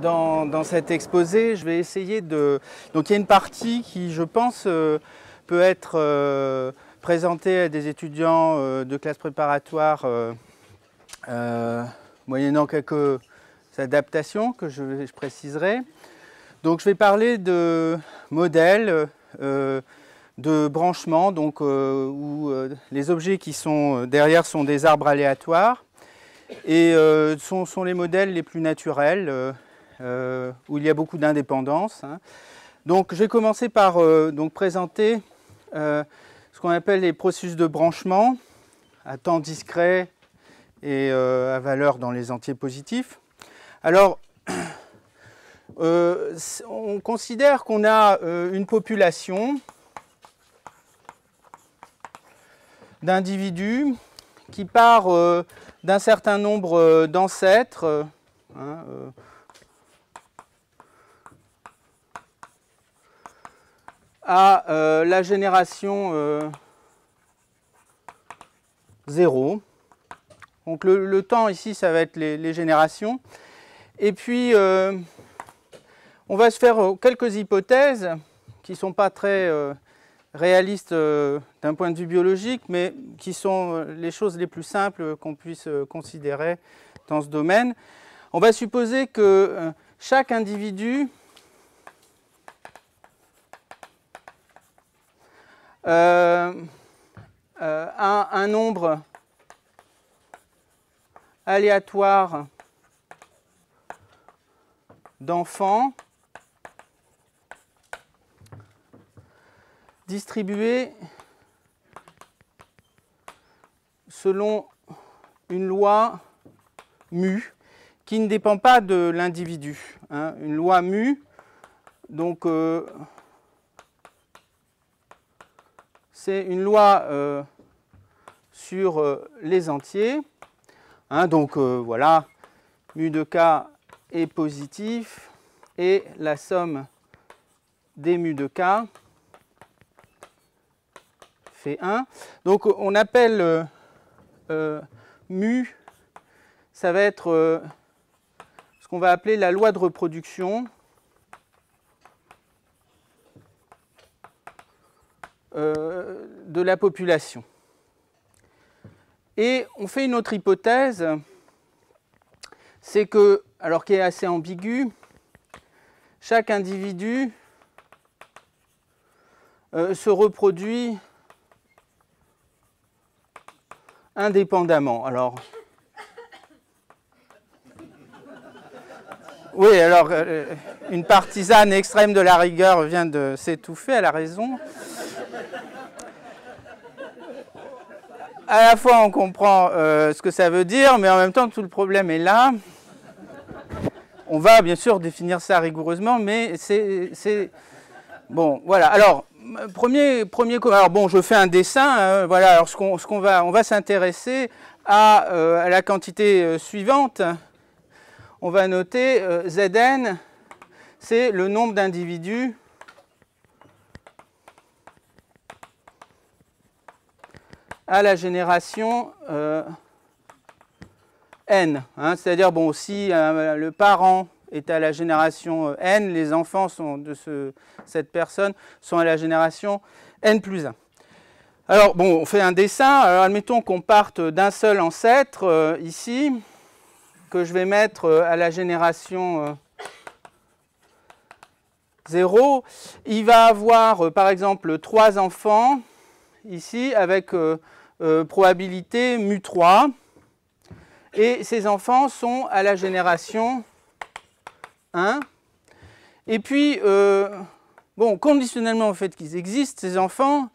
dans cet exposé, je vais essayer de... Donc il y a une partie qui, je pense, peut être présentée à des étudiants de classe préparatoire moyennant quelques adaptations que je préciserai. Donc je vais parler de modèles de branchement, donc, où les objets qui sont derrière sont des arbres aléatoires et sont les modèles les plus naturels où il y a beaucoup d'indépendance. Hein. Donc je vais commencer par donc présenter ce qu'on appelle les processus de branchement à temps discret et à valeur dans les entiers positifs. Alors, on considère qu'on a une population d'individus qui part d'un certain nombre d'ancêtres, à la génération 0. Donc le temps ici, ça va être les générations. Et puis, on va se faire quelques hypothèses qui ne sont pas très réalistes d'un point de vue biologique, mais qui sont les choses les plus simples qu'on puisse considérer dans ce domaine. On va supposer que chaque individu a un nombre aléatoire d'enfants distribués selon une loi mu qui ne dépend pas de l'individu. Hein. Une loi mu, donc c'est une loi sur les entiers. Hein, donc voilà, mu de k est positif et la somme des mu de k fait 1. Donc on appelle mu, ça va être ce qu'on va appeler la loi de reproduction de la population. Et on fait une autre hypothèse, c'est que, alors qui est assez ambiguë, chaque individu se reproduit indépendamment. Alors, oui, alors une partisane extrême de la rigueur vient de s'étouffer, elle a raison. À la fois, on comprend ce que ça veut dire, mais en même temps, tout le problème est là. On va bien sûr définir ça rigoureusement, mais c'est... Bon, voilà. Alors, premier alors bon, je fais un dessin. Voilà. Alors, on va s'intéresser à la quantité suivante. On va noter Zn, c'est le nombre d'individus à la génération n. Hein, c'est-à-dire, bon, si le parent est à la génération n, les enfants de cette personne sont à la génération n plus 1. Alors, bon, on fait un dessin. Alors, admettons qu'on parte d'un seul ancêtre, ici, que je vais mettre à la génération 0. Il va avoir, par exemple, 3 enfants, ici, avec probabilité mu3. Et ces enfants sont à la génération 1. Et puis, bon, conditionnellement au fait qu'ils existent, ces enfants,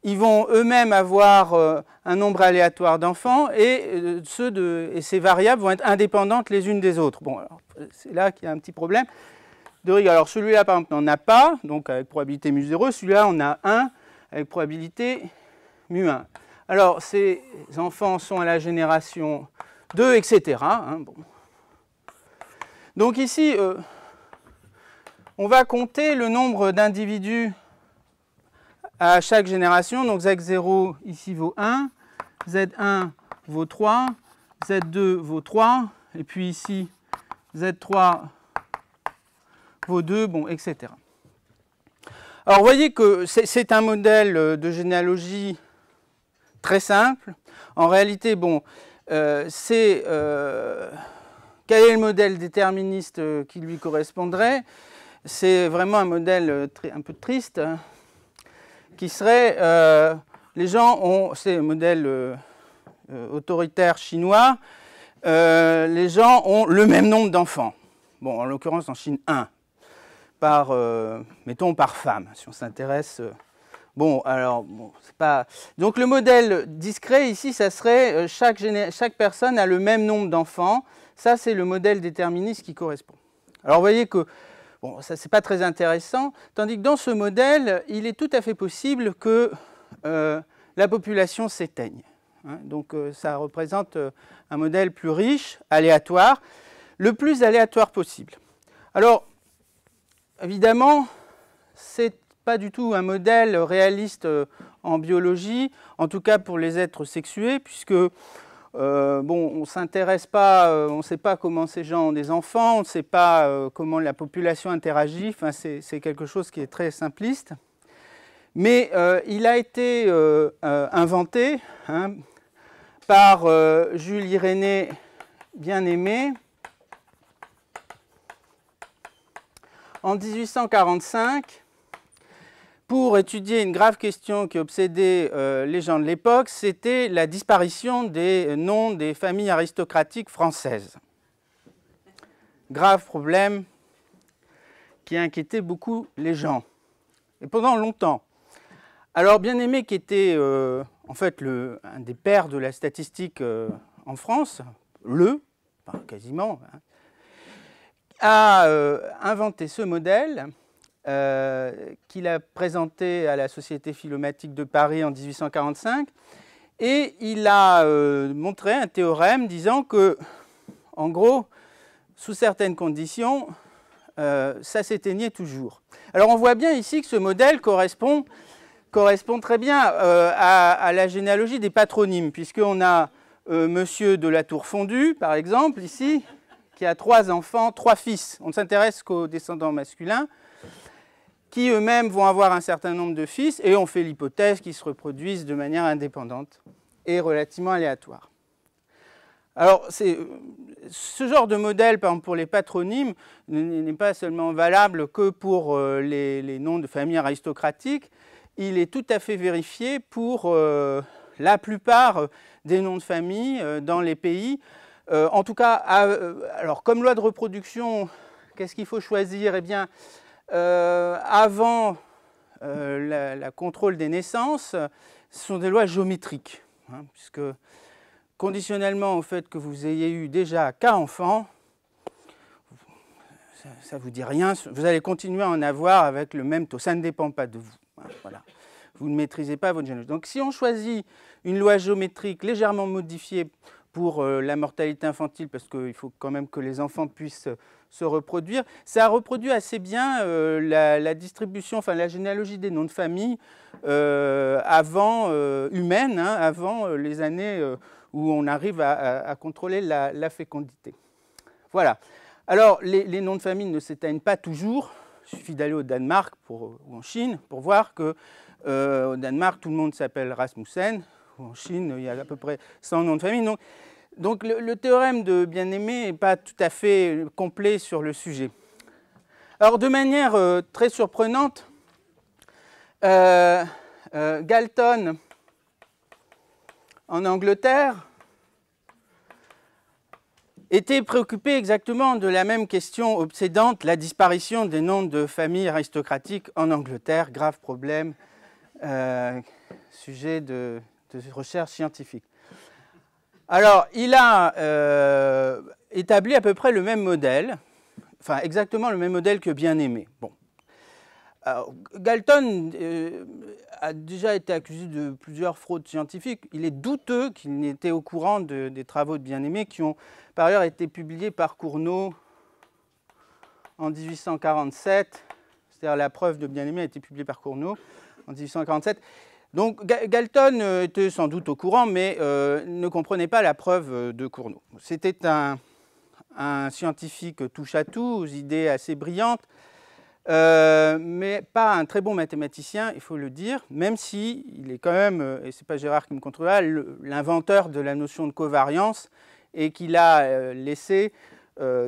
ils vont eux-mêmes avoir un nombre aléatoire d'enfants et ces variables vont être indépendantes les unes des autres. Bon, c'est là qu'il y a un petit problème de rigueur. Alors celui-là, par exemple, n'en a pas, donc avec probabilité mu0. Celui-là, on a 1 avec probabilité mu1. Alors, ces enfants sont à la génération 2, etc. Hein, bon. Donc ici, on va compter le nombre d'individus à chaque génération. Donc Z0 ici vaut 1, Z1 vaut 3, Z2 vaut 3, et puis ici Z3 PO2, bon, etc. Alors, vous voyez que c'est un modèle de généalogie très simple. En réalité, bon, quel est le modèle déterministe qui lui correspondrait? C'est vraiment un modèle un peu triste, hein, qui serait, les gens ont, c'est un modèle autoritaire chinois, les gens ont le même nombre d'enfants. Bon, en l'occurrence en Chine, 1, mettons par femme, si on s'intéresse. Bon, alors, bon, c'est pas... Donc le modèle discret ici, ça serait chaque personne a le même nombre d'enfants. Ça, c'est le modèle déterministe qui correspond. Alors vous voyez que, bon, ça c'est pas très intéressant, tandis que dans ce modèle, il est tout à fait possible que la population s'éteigne. Hein, donc ça représente un modèle plus riche, aléatoire, le plus aléatoire possible. Alors, évidemment, c'est pas du tout un modèle réaliste en biologie, en tout cas pour les êtres sexués, puisque bon, on ne s'intéresse pas, on ne sait pas comment ces gens ont des enfants, on ne sait pas comment la population interagit, enfin, c'est quelque chose qui est très simpliste. Mais il a été inventé, hein, par Jules Irénée Bien-Aimé en 1845 pour étudier une grave question qui obsédait les gens de l'époque, c'était la disparition des noms des familles aristocratiques françaises. Grave problème qui inquiétait beaucoup les gens, et pendant longtemps. Alors Bien-Aimé, qui était en fait un des pères de la statistique en France, enfin, quasiment, hein, a inventé ce modèle qu'il a présenté à la Société philomathique de Paris en 1845, et il a montré un théorème disant que, en gros, sous certaines conditions, ça s'éteignait toujours. Alors on voit bien ici que ce modèle correspond très bien à la généalogie des patronymes, puisqu'on a Monsieur de la Tour Fondue, par exemple, ici, qui a 3 enfants, 3 fils. On ne s'intéresse qu'aux descendants masculins, qui eux-mêmes vont avoir un certain nombre de fils, et on fait l'hypothèse qu'ils se reproduisent de manière indépendante et relativement aléatoire. Alors, ce genre de modèle, par exemple pour les patronymes, n'est pas seulement valable que pour les noms de familles aristocratiques, il est tout à fait vérifié pour la plupart des noms de famille dans les pays. En tout cas, alors comme loi de reproduction, qu'est-ce qu'il faut choisir? Eh bien, avant la contrôle des naissances, ce sont des lois géométriques, hein, puisque conditionnellement au fait que vous ayez eu déjà 4 enfants, ça ne vous dit rien, vous allez continuer à en avoir avec le même taux, ça ne dépend pas de vous. Hein, voilà. Vous ne maîtrisez pas votre généalogie. Donc si on choisit une loi géométrique légèrement modifiée pour la mortalité infantile, parce qu'il faut quand même que les enfants puissent se reproduire, ça reproduit assez bien la distribution, enfin la généalogie des noms de famille avant humaine, hein, avant les années où on arrive à contrôler la fécondité. Voilà. Alors les noms de famille ne s'éteignent pas toujours. Il suffit d'aller au Danemark ou en Chine pour voir que au Danemark, tout le monde s'appelle Rasmussen. En Chine, il y a à peu près 100 noms de famille. Donc le théorème de Bien-Aimé n'est pas tout à fait complet sur le sujet. Alors de manière très surprenante, Galton, en Angleterre, était préoccupé exactement de la même question obsédante, la disparition des noms de familles aristocratiques en Angleterre, grave problème, sujet de recherche scientifique. Alors, il a établi à peu près le même modèle, enfin exactement le même modèle que Bien-Aimé. Bon. Alors, Galton a déjà été accusé de plusieurs fraudes scientifiques. Il est douteux qu'il n'était au courant des travaux de Bien-Aimé qui ont par ailleurs été publiés par Cournot en 1847. C'est-à-dire la preuve de Bien-Aimé a été publiée par Cournot en 1847. Donc Galton était sans doute au courant, mais ne comprenait pas la preuve de Cournot. C'était un scientifique touche-à-tout, aux idées assez brillantes, mais pas un très bon mathématicien, il faut le dire, même si il est quand même, et ce n'est pas Gérard qui me contrôlera, l'inventeur de la notion de covariance, et qu'il a laissé,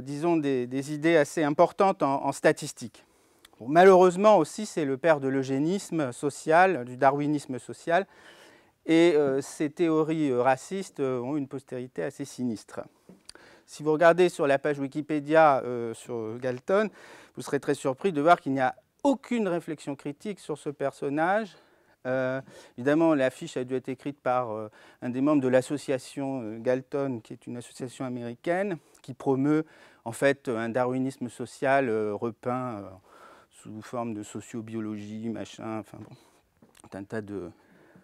disons, des idées assez importantes en statistique. Bon, malheureusement aussi, c'est le père de l'eugénisme social, du darwinisme social, et ces théories racistes ont une postérité assez sinistre. Si vous regardez sur la page Wikipédia sur Galton, vous serez très surpris de voir qu'il n'y a aucune réflexion critique sur ce personnage. Évidemment, l'affiche a dû être écrite par un des membres de l'association Galton, qui est une association américaine, qui promeut en fait un darwinisme social repeint sous forme de sociobiologie, machin, enfin bon, un tas de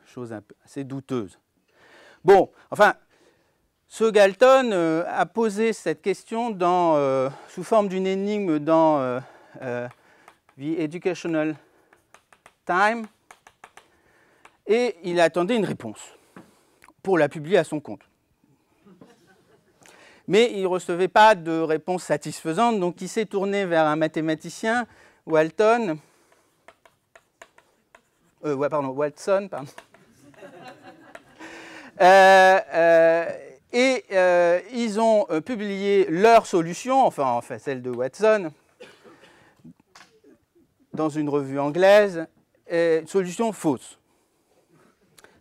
choses assez douteuses. Bon, enfin, ce Galton a posé cette question sous forme d'une énigme dans The Educational Time, et il attendait une réponse pour la publier à son compte. Mais il ne recevait pas de réponse satisfaisante, donc il s'est tourné vers un mathématicien, Walton, Watson, pardon. Ils ont publié leur solution, enfin celle de Watson, dans une revue anglaise, solution fausse.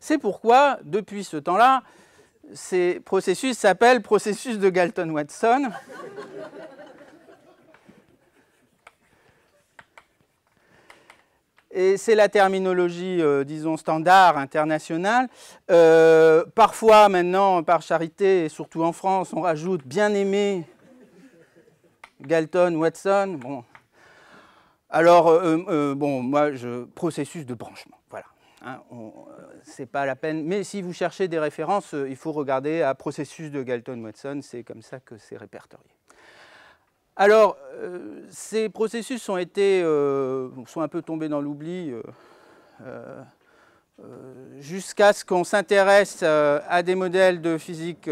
C'est pourquoi, depuis ce temps-là, ces processus s'appellent processus de Galton-Watson. Et c'est la terminologie, disons, standard, internationale. Parfois, maintenant, par charité, et surtout en France, on rajoute bien aimé Galton, Watson. Bon. Alors, bon, moi, processus de branchement, voilà. Hein, c'est pas la peine. Mais si vous cherchez des références, il faut regarder à processus de Galton-Watson, c'est comme ça que c'est répertorié. Alors, ces processus sont un peu tombés dans l'oubli jusqu'à ce qu'on s'intéresse à des modèles de physique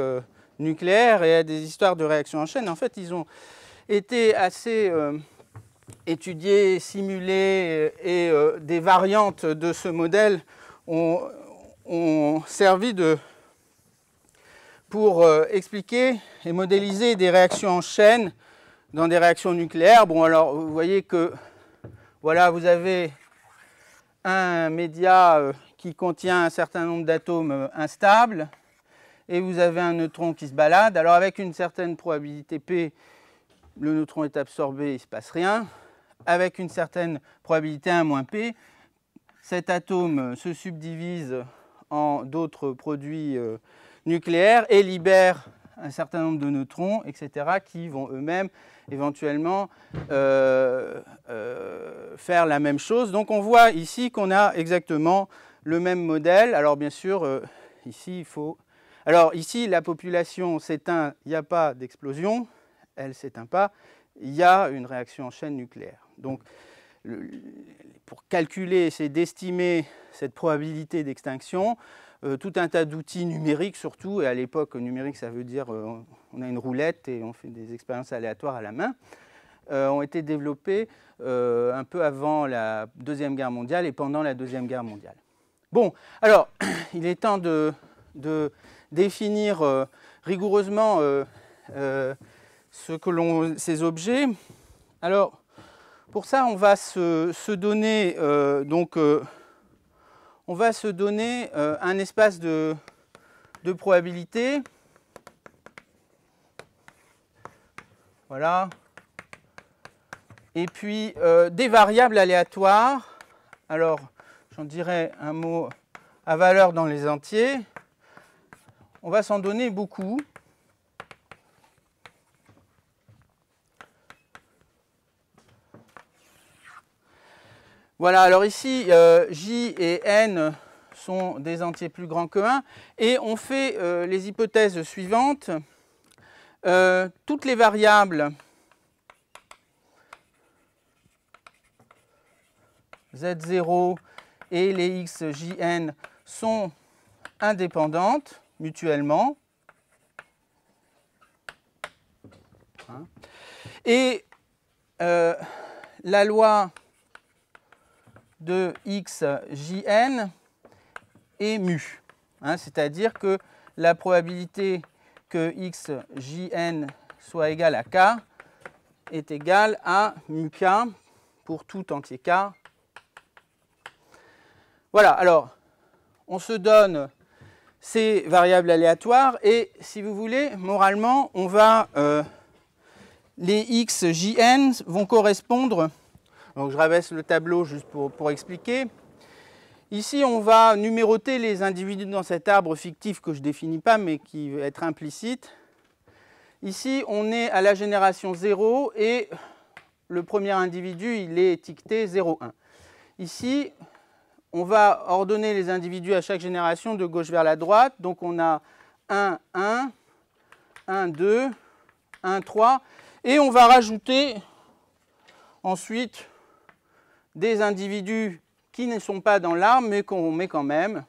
nucléaire et à des histoires de réactions en chaîne. En fait, ils ont été assez étudiés, simulés, et des variantes de ce modèle ont servi pour expliquer et modéliser des réactions en chaîne dans des réactions nucléaires. Bon, alors, vous voyez que, voilà, vous avez un média qui contient un certain nombre d'atomes instables, et vous avez un neutron qui se balade. Alors, avec une certaine probabilité P, le neutron est absorbé, il ne se passe rien. Avec une certaine probabilité 1 - P, cet atome se subdivise en d'autres produits nucléaires et libère un certain nombre de neutrons, etc., qui vont eux-mêmes éventuellement faire la même chose. Donc on voit ici qu'on a exactement le même modèle. Alors bien sûr, ici il faut... Alors ici, la population s'éteint, il n'y a pas d'explosion, elle ne s'éteint pas, il y a une réaction en chaîne nucléaire. Donc pour calculer, essayer d'estimer cette probabilité d'extinction, tout un tas d'outils numériques surtout, et à l'époque numérique ça veut dire on a une roulette et on fait des expériences aléatoires à la main, ont été développés un peu avant la Deuxième Guerre mondiale et pendant la Deuxième Guerre mondiale. Bon, alors il est temps de définir rigoureusement ces objets. Alors pour ça on va se donner on va se donner un espace de probabilité. Voilà. Et puis des variables aléatoires. Alors, j'en dirais un mot à valeur dans les entiers. On va s'en donner beaucoup. Voilà, alors ici, J et N sont des entiers plus grands que 1, et on fait les hypothèses suivantes. Toutes les variables Z0 et les XJN sont indépendantes mutuellement. Et la loi de xjn est mu. Hein, c'est-à-dire que la probabilité que xjn soit égal à k est égale à mu k pour tout entier k. Voilà, alors, on se donne ces variables aléatoires et, si vous voulez, moralement, on va, les xjn vont correspondre, donc je rabaisse le tableau juste pour expliquer. Ici, on va numéroter les individus dans cet arbre fictif que je ne définis pas, mais qui va être implicite. Ici, on est à la génération 0 et le premier individu, il est étiqueté 0, 1. Ici, on va ordonner les individus à chaque génération de gauche vers la droite. Donc, on a 1, 1, 1, 2, 1, 3. Et on va rajouter ensuite des individus qui ne sont pas dans l'arbre, mais qu'on met quand même.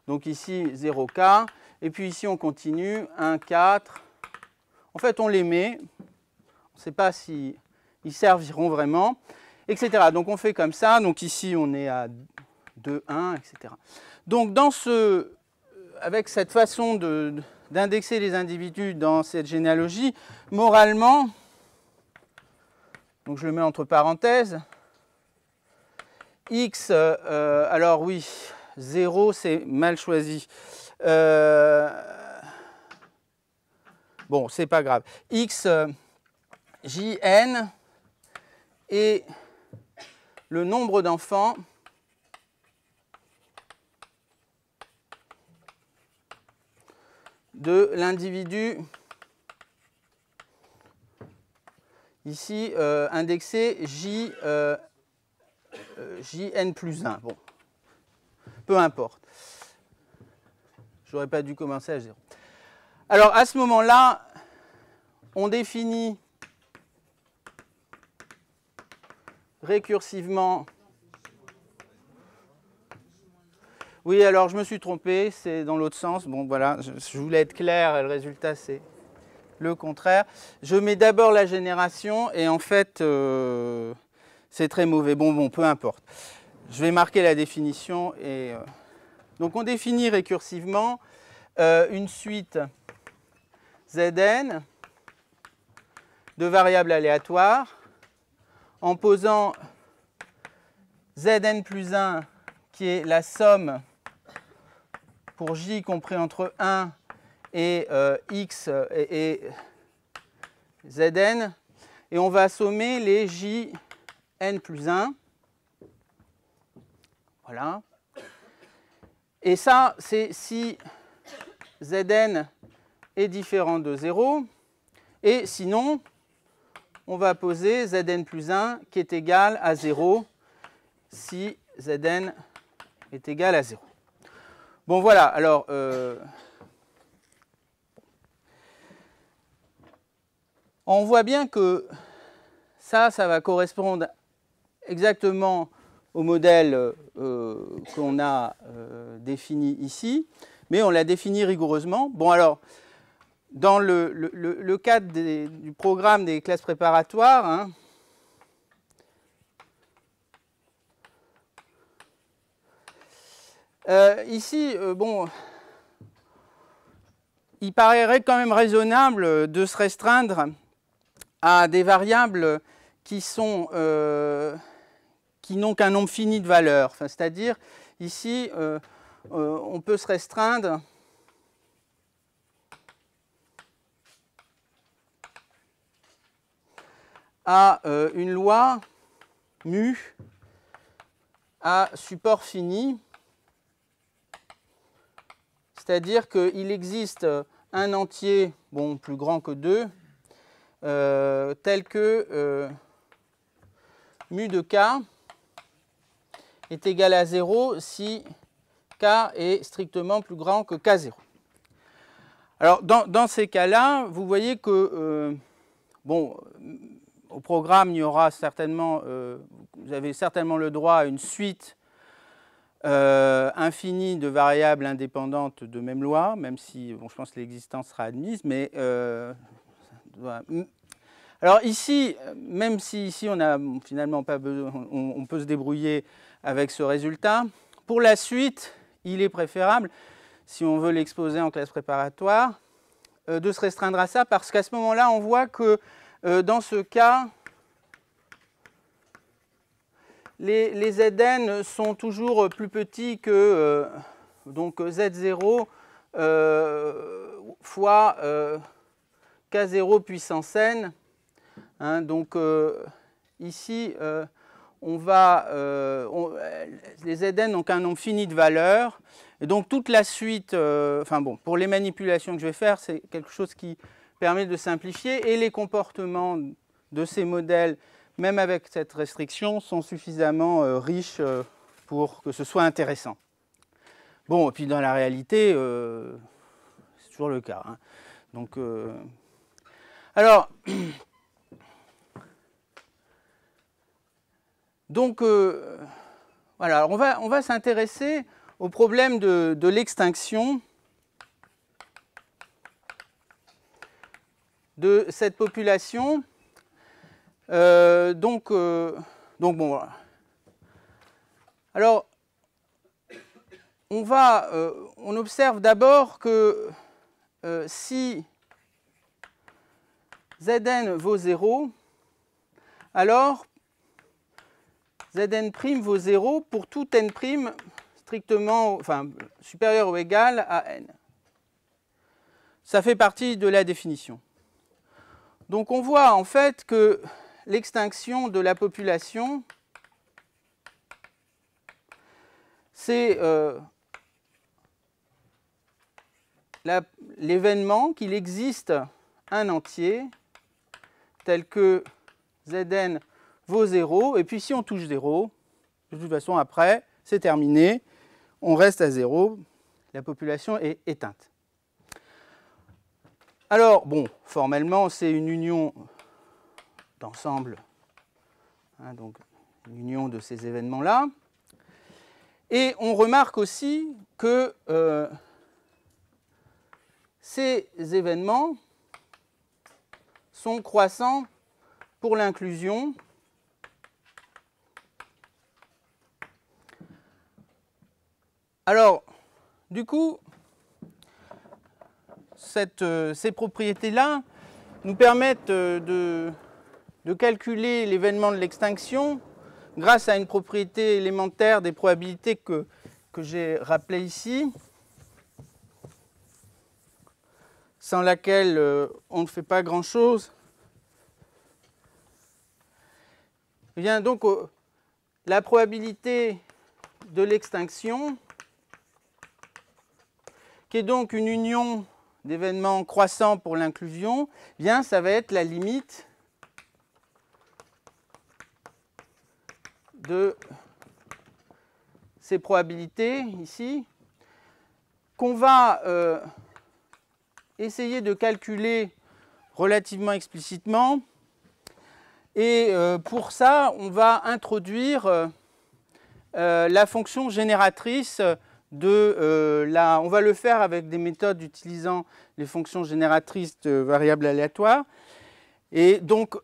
Donc ici, 0K. Et puis ici, on continue. 1, 4. En fait, on les met. On ne sait pas s'ils serviront vraiment, etc. Donc on fait comme ça. Donc ici, on est à 2, 1, etc. Donc avec cette façon d'indexer les individus dans cette généalogie, moralement, donc je le mets entre parenthèses, x, alors oui, 0, c'est mal choisi. Bon, c'est pas grave. X, jn est le nombre d'enfants de l'individu ici indexé jn plus 1. Bon, peu importe. Je n'aurais pas dû commencer à 0. Alors, à ce moment-là, on définit récursivement. Oui, alors je me suis trompé, c'est dans l'autre sens. Bon, voilà, je voulais être clair et le résultat, c'est le contraire. Je mets d'abord la génération et en fait, c'est très mauvais. Bon, peu importe. Je vais marquer la définition. Et, donc, on définit récursivement une suite Zn de variables aléatoires en posant Zn plus 1 qui est la somme pour j compris entre 1 et x et Zn, et on va sommer les jn plus 1. Voilà. Et ça, c'est si Zn est différent de 0. Et sinon, on va poser Zn plus 1 qui est égal à 0 si Zn est égal à 0. Bon, voilà. Alors, on voit bien que ça va correspondre exactement au modèle qu'on a défini ici, mais on l'a défini rigoureusement. Bon, alors, dans le cadre du programme des classes préparatoires, hein, ici, bon, il paraîtrait quand même raisonnable de se restreindre à des variables qui n'ont qu'un nombre fini de valeurs. Enfin, c'est-à-dire, ici, on peut se restreindre à une loi mu à support fini. C'est-à-dire qu'il existe un entier, bon, plus grand que 2, tel que mu de k est égal à 0 si k est strictement plus grand que k0. Alors, dans ces cas-là, vous voyez que, bon, au programme, il y aura certainement, vous avez certainement le droit à une suite infinie de variables indépendantes de même loi, même si, bon, je pense que l'existence sera admise, mais voilà. Alors ici, même si ici on n'a finalement pas besoin, on peut se débrouiller avec ce résultat, pour la suite, il est préférable, si on veut l'exposer en classe préparatoire, de se restreindre à ça, parce qu'à ce moment-là, on voit que dans ce cas, les Zn sont toujours plus petits que donc Z0 fois K0 puissance n. Hein, donc ici, les Zn n'ont qu'un nombre fini de valeurs. Et donc toute la suite, enfin bon, pour les manipulations que je vais faire, c'est quelque chose qui permet de simplifier. Et les comportements de ces modèles, même avec cette restriction, sont suffisamment riches pour que ce soit intéressant. Bon, et puis dans la réalité, c'est toujours le cas. Hein. Donc, alors, donc voilà, alors on va s'intéresser au problème de l'extinction de cette population. Donc bon, voilà. Alors, on observe d'abord que si Zn vaut 0, alors Zn' vaut 0 pour tout n' strictement, enfin, supérieur ou égal à n. Ça fait partie de la définition. Donc on voit en fait que l'extinction de la population, c'est l'événement qu'il existe un entier tel que Zn vaut 0, et puis si on touche 0, de toute façon après, c'est terminé, on reste à 0, la population est éteinte. Alors, bon, formellement, c'est une union d'ensemble, hein, donc une union de ces événements-là. Et on remarque aussi que ces événements sont croissants pour l'inclusion. Alors, du coup, ces propriétés-là nous permettent de calculer l'événement de l'extinction grâce à une propriété élémentaire des probabilités que j'ai rappelée ici, sans laquelle on ne fait pas grand-chose. Eh bien, donc, la probabilité de l'extinction, qui est donc une union d'événements croissants pour l'inclusion, eh bien, ça va être la limite de ces probabilités ici, qu'on va essayer de calculer relativement explicitement. Et pour ça, on va introduire la fonction génératrice on va le faire avec des méthodes utilisant les fonctions génératrices de variables aléatoires. Et donc,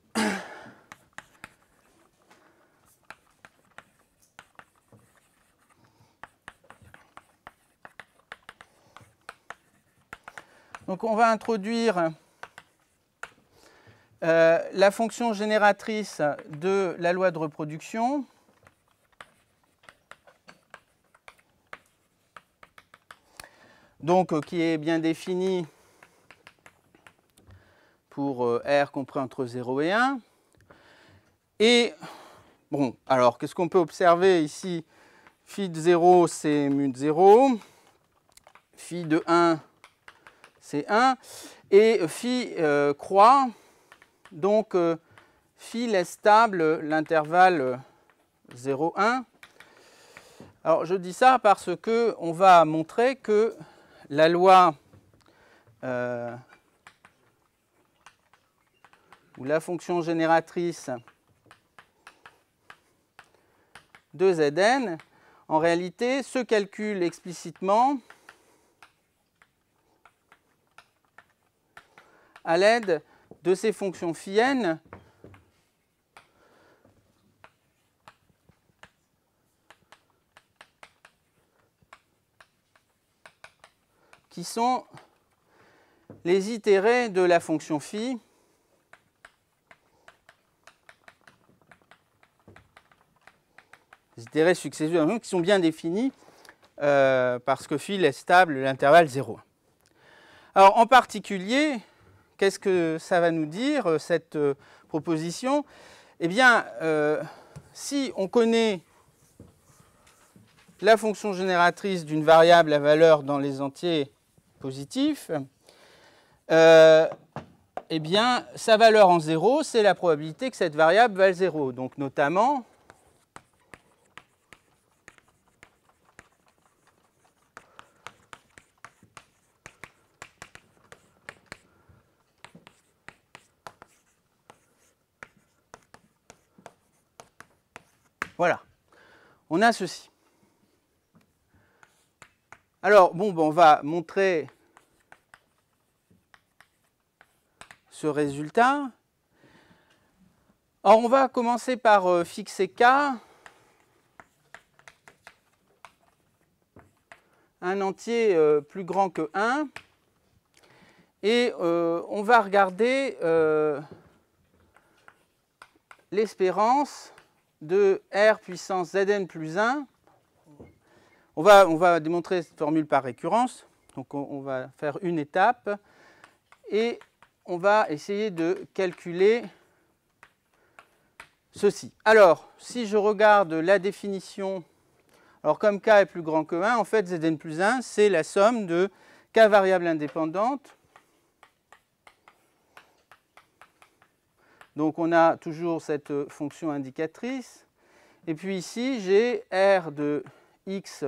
on va introduire la fonction génératrice de la loi de reproduction. Donc, qui est bien définie pour R compris entre 0 et 1. Et, bon, alors, qu'est-ce qu'on peut observer ici? Phi de 0, c'est mu de 0. Phi de 1, c'est 1. Et phi croît. Donc, phi laisse stable l'intervalle 0, 1. Alors, je dis ça parce qu'on va montrer que la loi ou la fonction génératrice de Zn, en réalité, se calcule explicitement à l'aide de ces fonctions phi n qui sont les itérés de la fonction phi les itérés successifs qui sont bien définis parce que phi est stable l'intervalle 0. Alors en particulier, qu'est-ce que ça va nous dire cette proposition? Eh bien, si on connaît la fonction génératrice d'une variable à valeur dans les entiers positifs, eh bien, sa valeur en 0, c'est la probabilité que cette variable vale 0. Donc, notamment, voilà, on a ceci. Alors, bon, on va montrer ce résultat. Alors, on va commencer par fixer K, un entier plus grand que 1, et on va regarder l'espérance de R puissance Zn plus 1. On va démontrer cette formule par récurrence. Donc on va faire une étape et on va essayer de calculer ceci. Alors, si je regarde la définition, alors comme K est plus grand que 1, en fait Zn plus 1, c'est la somme de K variables indépendantes. Donc on a toujours cette fonction indicatrice. Et puis ici, j'ai R de x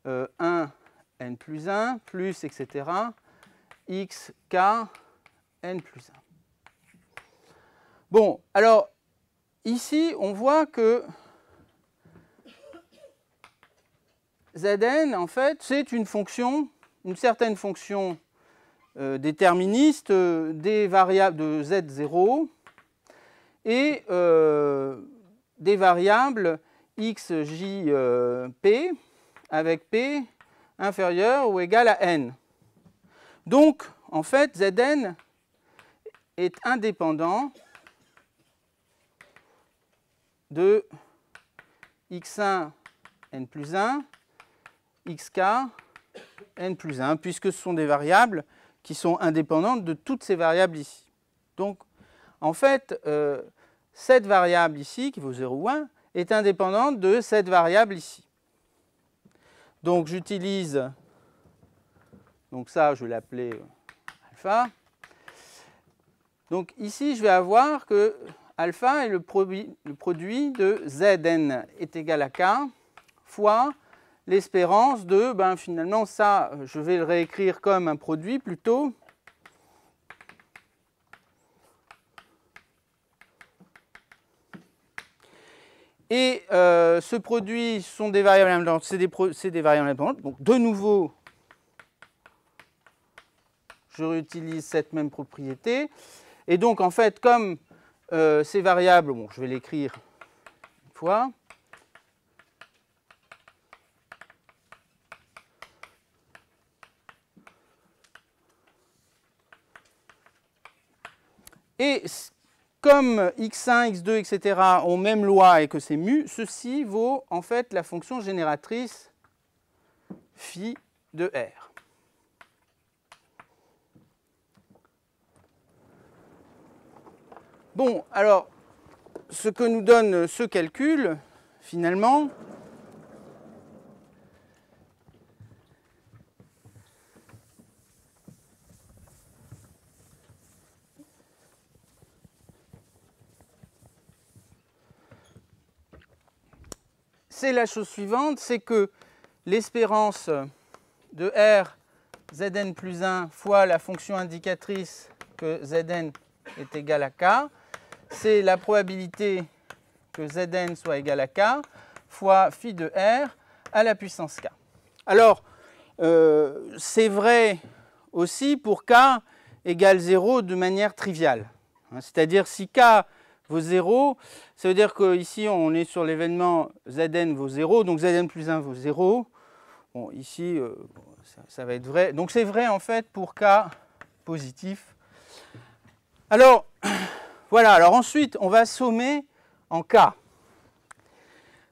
1 n plus 1 plus etc. x k n plus 1. Bon, alors ici, on voit que Zn, en fait, c'est une fonction, une certaine fonction déterministe des variables de Z0 et des variables x, j, p, avec p inférieur ou égal à n. Donc, en fait, Zn est indépendant de x1 n plus 1, xk n plus 1, puisque ce sont des variables qui sont indépendantes de toutes ces variables ici. Donc, en fait, cette variable ici, qui vaut 0 ou 1, est indépendante de cette variable ici. Donc, j'utilise, donc ça, je vais l'appeler alpha. Donc, ici, je vais avoir que alpha est le produit de Zn est égal à k fois l'espérance de, finalement, ça, je vais le réécrire comme un produit plutôt. Et ce produit sont des variables indépendantes, c'est des variables indépendantes. Donc, de nouveau, je réutilise cette même propriété. Et donc, en fait, comme ces variables, bon, je vais l'écrire une fois. Et comme x1, x2, etc. ont même loi et que c'est mu, ceci vaut en fait la fonction génératrice phi de R. Bon, alors, ce que nous donne ce calcul, finalement, c'est la chose suivante, c'est que l'espérance de R Zn plus 1 fois la fonction indicatrice que Zn est égal à k, c'est la probabilité que Zn soit égal à k fois phi de R à la puissance k. Alors, c'est vrai aussi pour k égale 0 de manière triviale. C'est-à-dire si k vaut 0, ça veut dire qu'ici on est sur l'événement Zn vaut 0, donc Zn plus 1 vaut 0. Bon, ici, ça va être vrai. Donc c'est vrai en fait pour k positif. Alors, voilà, alors ensuite on va sommer en k.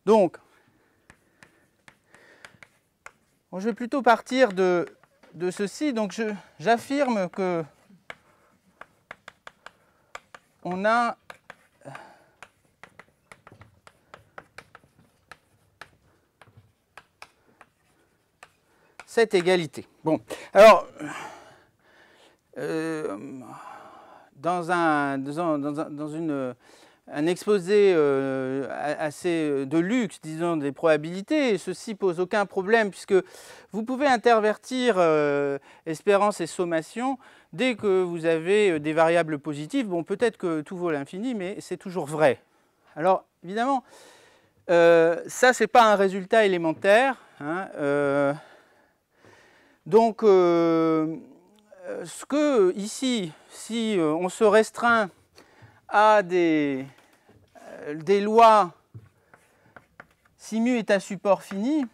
Donc, bon, je vais plutôt partir de ceci. Donc j'affirme que on a cette égalité. Bon, alors, dans un exposé assez de luxe, disons, des probabilités, ceci pose aucun problème puisque vous pouvez intervertir espérance et sommation dès que vous avez des variables positives. Bon, peut-être que tout vaut l'infini, mais c'est toujours vrai. Alors, évidemment, ça, ce n'est pas un résultat élémentaire. Donc, ce que ici, si on se restreint à des lois, si mu est un support fini,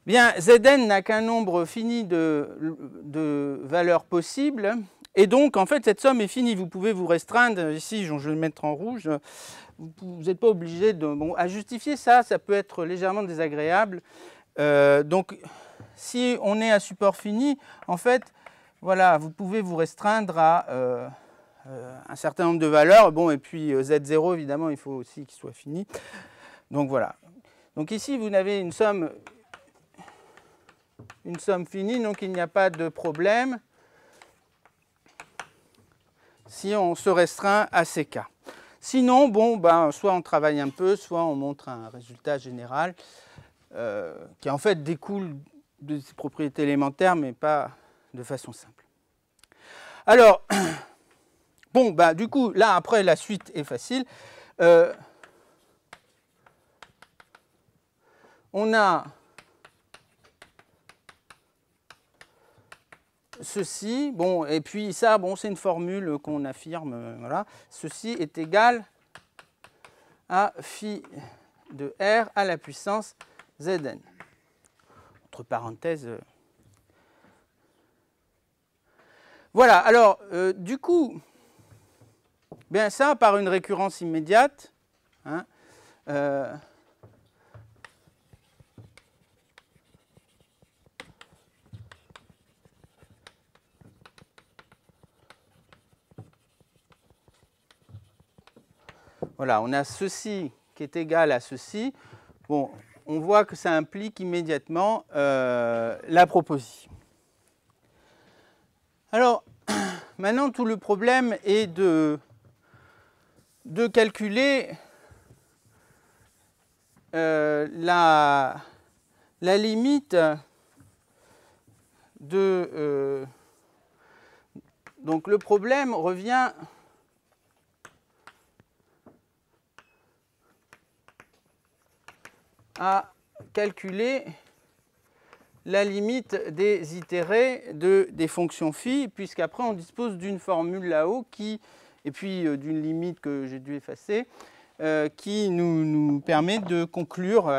bien Zn n'a qu'un nombre fini de valeurs possibles, et donc en fait cette somme est finie. Vous pouvez vous restreindre, ici je vais le mettre en rouge, vous n'êtes pas obligé de... Bon, à justifier ça, ça peut être légèrement désagréable. Donc si on est à support fini, en fait, voilà, vous pouvez vous restreindre à un certain nombre de valeurs. Bon, et puis Z0, évidemment, il faut aussi qu'il soit fini. Donc voilà. Donc ici, vous avez une somme finie, donc il n'y a pas de problème si on se restreint à ces cas. Sinon, bon, ben, soit on travaille un peu, soit on montre un résultat général qui en fait découle de ces propriétés élémentaires, mais pas de façon simple. Alors, bon, bah, du coup, là, après, la suite est facile. On a ceci, bon, et puis ça, bon, c'est une formule qu'on affirme, voilà. Ceci est égal à phi de R à la puissance Zn. Entre parenthèses. Voilà, alors, du coup, bien ça, par une récurrence immédiate, hein, voilà, on a ceci qui est égal à ceci. Bon, on voit que ça implique immédiatement la proposition. Alors, maintenant, tout le problème est de calculer la limite de... donc, le problème revient à calculer la limite des itérés des fonctions phi, puisqu'après on dispose d'une formule là-haut qui, et puis d'une limite que j'ai dû effacer, qui nous permet de conclure,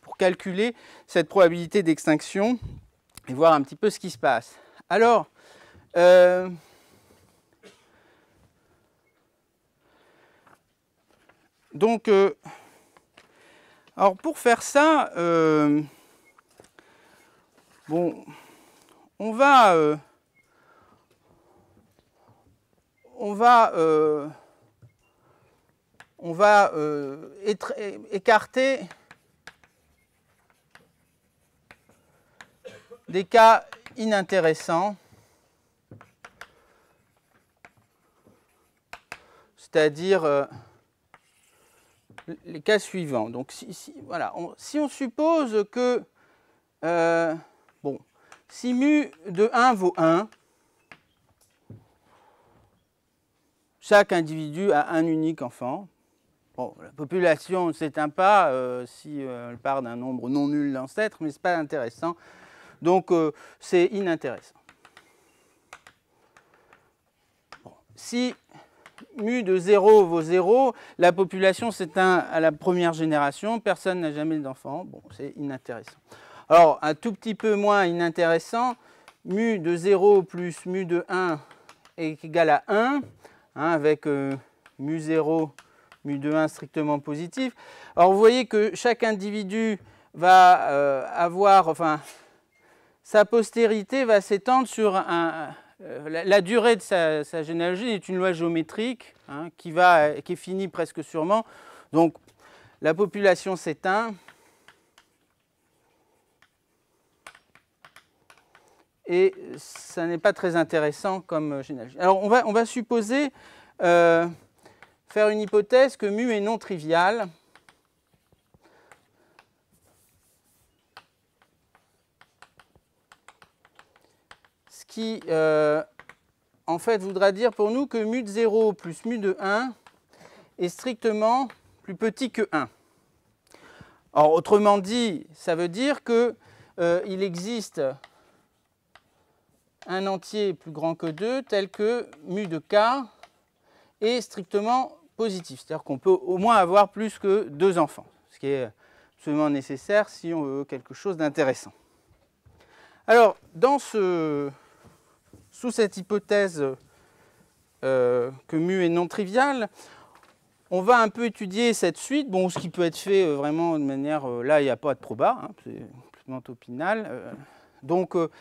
pour calculer cette probabilité d'extinction et voir un petit peu ce qui se passe. Alors, donc, alors pour faire ça, bon, on va écarter des cas inintéressants, c'est-à-dire les cas suivants. Donc, voilà, si on suppose que bon, si mu de 1 vaut 1, chaque individu a un unique enfant. Bon, la population ne s'éteint pas si elle part d'un nombre non nul d'ancêtres, mais ce n'est pas intéressant. Donc, c'est inintéressant. si mu de 0 vaut 0, la population s'éteint à la première génération, personne n'a jamais d'enfant. Bon, c'est inintéressant. Alors, un tout petit peu moins inintéressant, mu de 0 plus mu de 1 est égal à 1, hein, avec mu 0, mu de 1 strictement positif. Alors, vous voyez que chaque individu va avoir, enfin, sa postérité va s'étendre sur la durée de sa généalogie est une loi géométrique, hein, qui est finie presque sûrement. Donc, la population s'éteint. Et ça n'est pas très intéressant comme généalogie. Alors, on va supposer faire une hypothèse que mu est non trivial. Ce qui, en fait, voudra dire pour nous que mu de 0 plus mu de 1 est strictement plus petit que 1. Alors, autrement dit, ça veut dire qu'il existe un entier plus grand que 2 tel que mu de k est strictement positif. C'est-à-dire qu'on peut au moins avoir plus que 2 enfants, ce qui est absolument nécessaire si on veut quelque chose d'intéressant. Alors, sous cette hypothèse que mu est non trivial, on va un peu étudier cette suite, bon, ce qui peut être fait vraiment de manière... là, il n'y a pas de proba, hein, c'est complètement topinal. Donc, bon,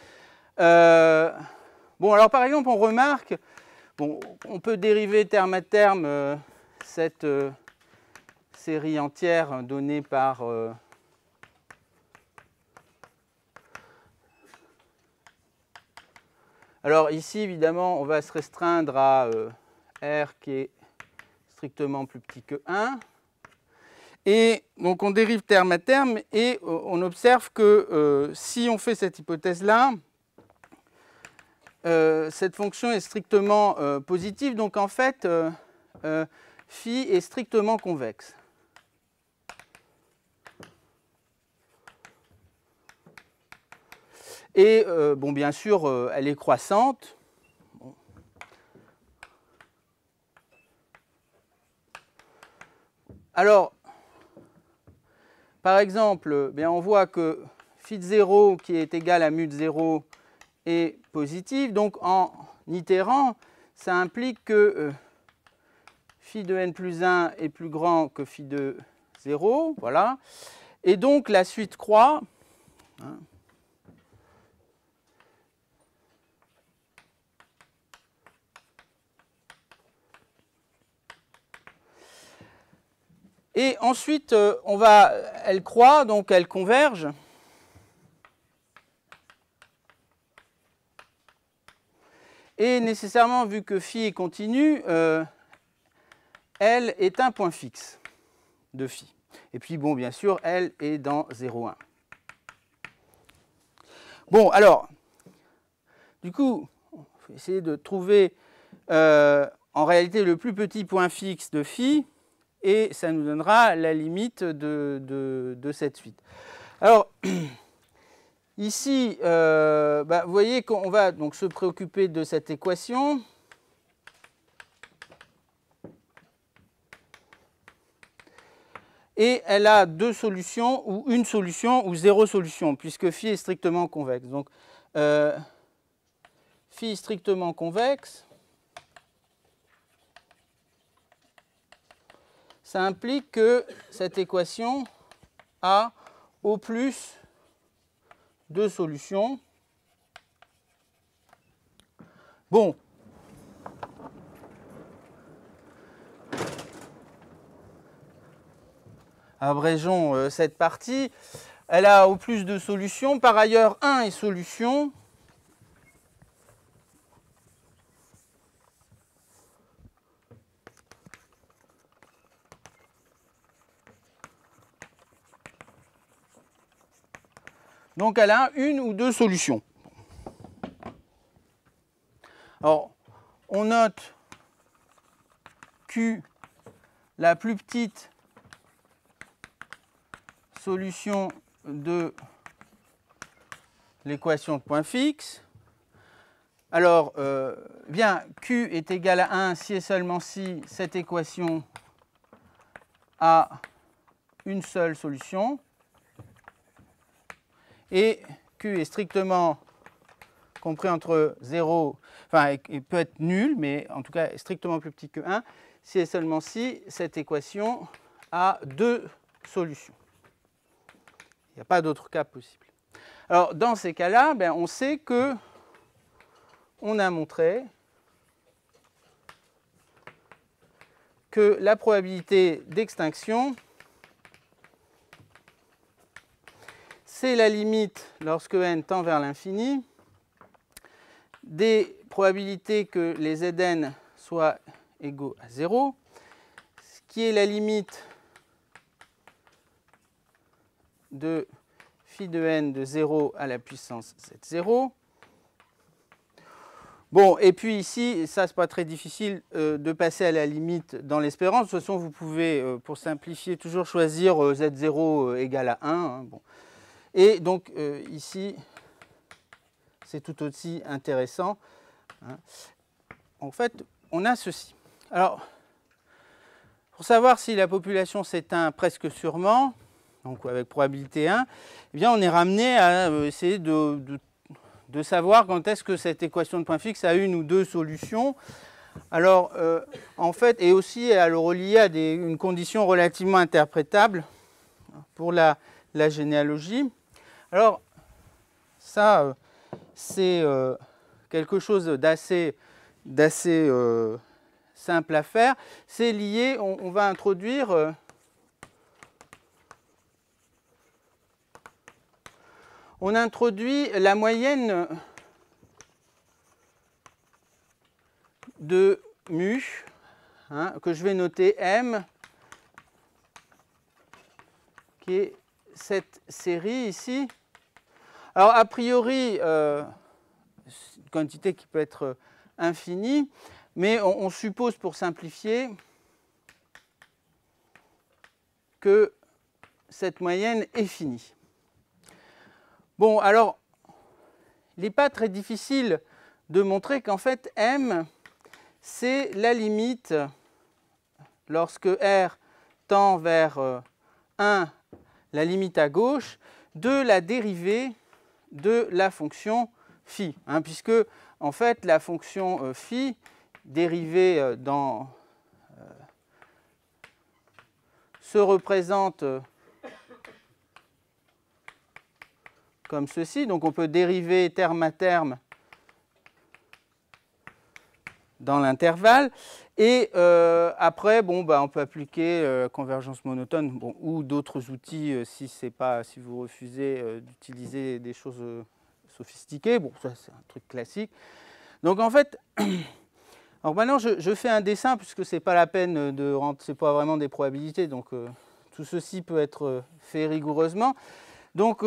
alors par exemple, on remarque, bon, on peut dériver terme à terme cette série entière donnée par alors ici, évidemment, on va se restreindre à R qui est strictement plus petit que 1. Et donc on dérive terme à terme et on observe que si on fait cette hypothèse-là, cette fonction est strictement positive. Donc en fait, phi est strictement convexe. Et bon, bien sûr, elle est croissante. Bon. Alors, par exemple, bien, on voit que phi de 0 qui est égal à mu de 0 est positif. Donc, en itérant, ça implique que phi de n plus 1 est plus grand que phi de 0. Voilà. Et donc, la suite croît. Hein, et ensuite, elle croît, donc elle converge. Et nécessairement, vu que phi est continu, elle est un point fixe de phi. Et puis, bon, bien sûr, elle est dans 0,1. Bon, alors, du coup, on va essayer de trouver en réalité le plus petit point fixe de phi. Et ça nous donnera la limite de cette suite. Alors, ici, vous voyez qu'on va donc se préoccuper de cette équation. Et elle a deux solutions, ou une solution, ou zéro solution, puisque phi est strictement convexe. Donc, phi strictement convexe, ça implique que cette équation a au plus deux solutions. Bon. Abrégeons cette partie. Elle a au plus deux solutions. Par ailleurs, 1 est solution. Donc, elle a une ou deux solutions. Alors, on note Q, la plus petite solution de l'équation de point fixe. Alors, bien, Q est égal à 1 si et seulement si cette équation a une seule solution. Et Q est strictement compris entre 0, enfin, il peut être nul, mais en tout cas strictement plus petit que 1, si et seulement si cette équation a deux solutions. Il n'y a pas d'autre cas possible. Alors, dans ces cas-là, ben, on sait que on a montré que la probabilité d'extinction, c'est la limite, lorsque n tend vers l'infini, des probabilités que les Zn soient égaux à 0, ce qui est la limite de phi de n de 0 à la puissance z0. Bon, et puis ici, ça, c'est pas très difficile de passer à la limite dans l'espérance. De toute façon, vous pouvez, pour simplifier, toujours choisir z0 égale à 1. Hein, bon. Et donc, ici, c'est tout aussi intéressant. Hein. En fait, on a ceci. Alors, pour savoir si la population s'éteint presque sûrement, donc avec probabilité 1, eh bien, on est ramené à essayer de savoir quand est-ce que cette équation de point fixe a une ou deux solutions. Alors, en fait, et aussi à le relier à une condition relativement interprétable pour la généalogie. Alors, ça, c'est quelque chose d'assez simple à faire. C'est lié, on va introduire on introduit la moyenne de mu, hein, que je vais noter M, qui est cette série ici. Alors, a priori, c'est une quantité qui peut être infinie, mais on suppose, pour simplifier, que cette moyenne est finie. Bon, alors, il n'est pas très difficile de montrer qu'en fait, M, c'est la limite, lorsque R tend vers 1, la limite à gauche, de la dérivée de la fonction phi. Hein, puisque, en fait, la fonction phi, dérivée se représente comme ceci. Donc on peut dériver terme à terme dans l'intervalle. Et après, bon, bah, on peut appliquer convergence monotone, bon, ou d'autres outils si vous refusez d'utiliser des choses sophistiquées. Bon, ça c'est un truc classique. Donc en fait, alors maintenant je fais un dessin puisque c'est pas la peine de rentrer, c'est pas vraiment des probabilités. Donc tout ceci peut être fait rigoureusement. Donc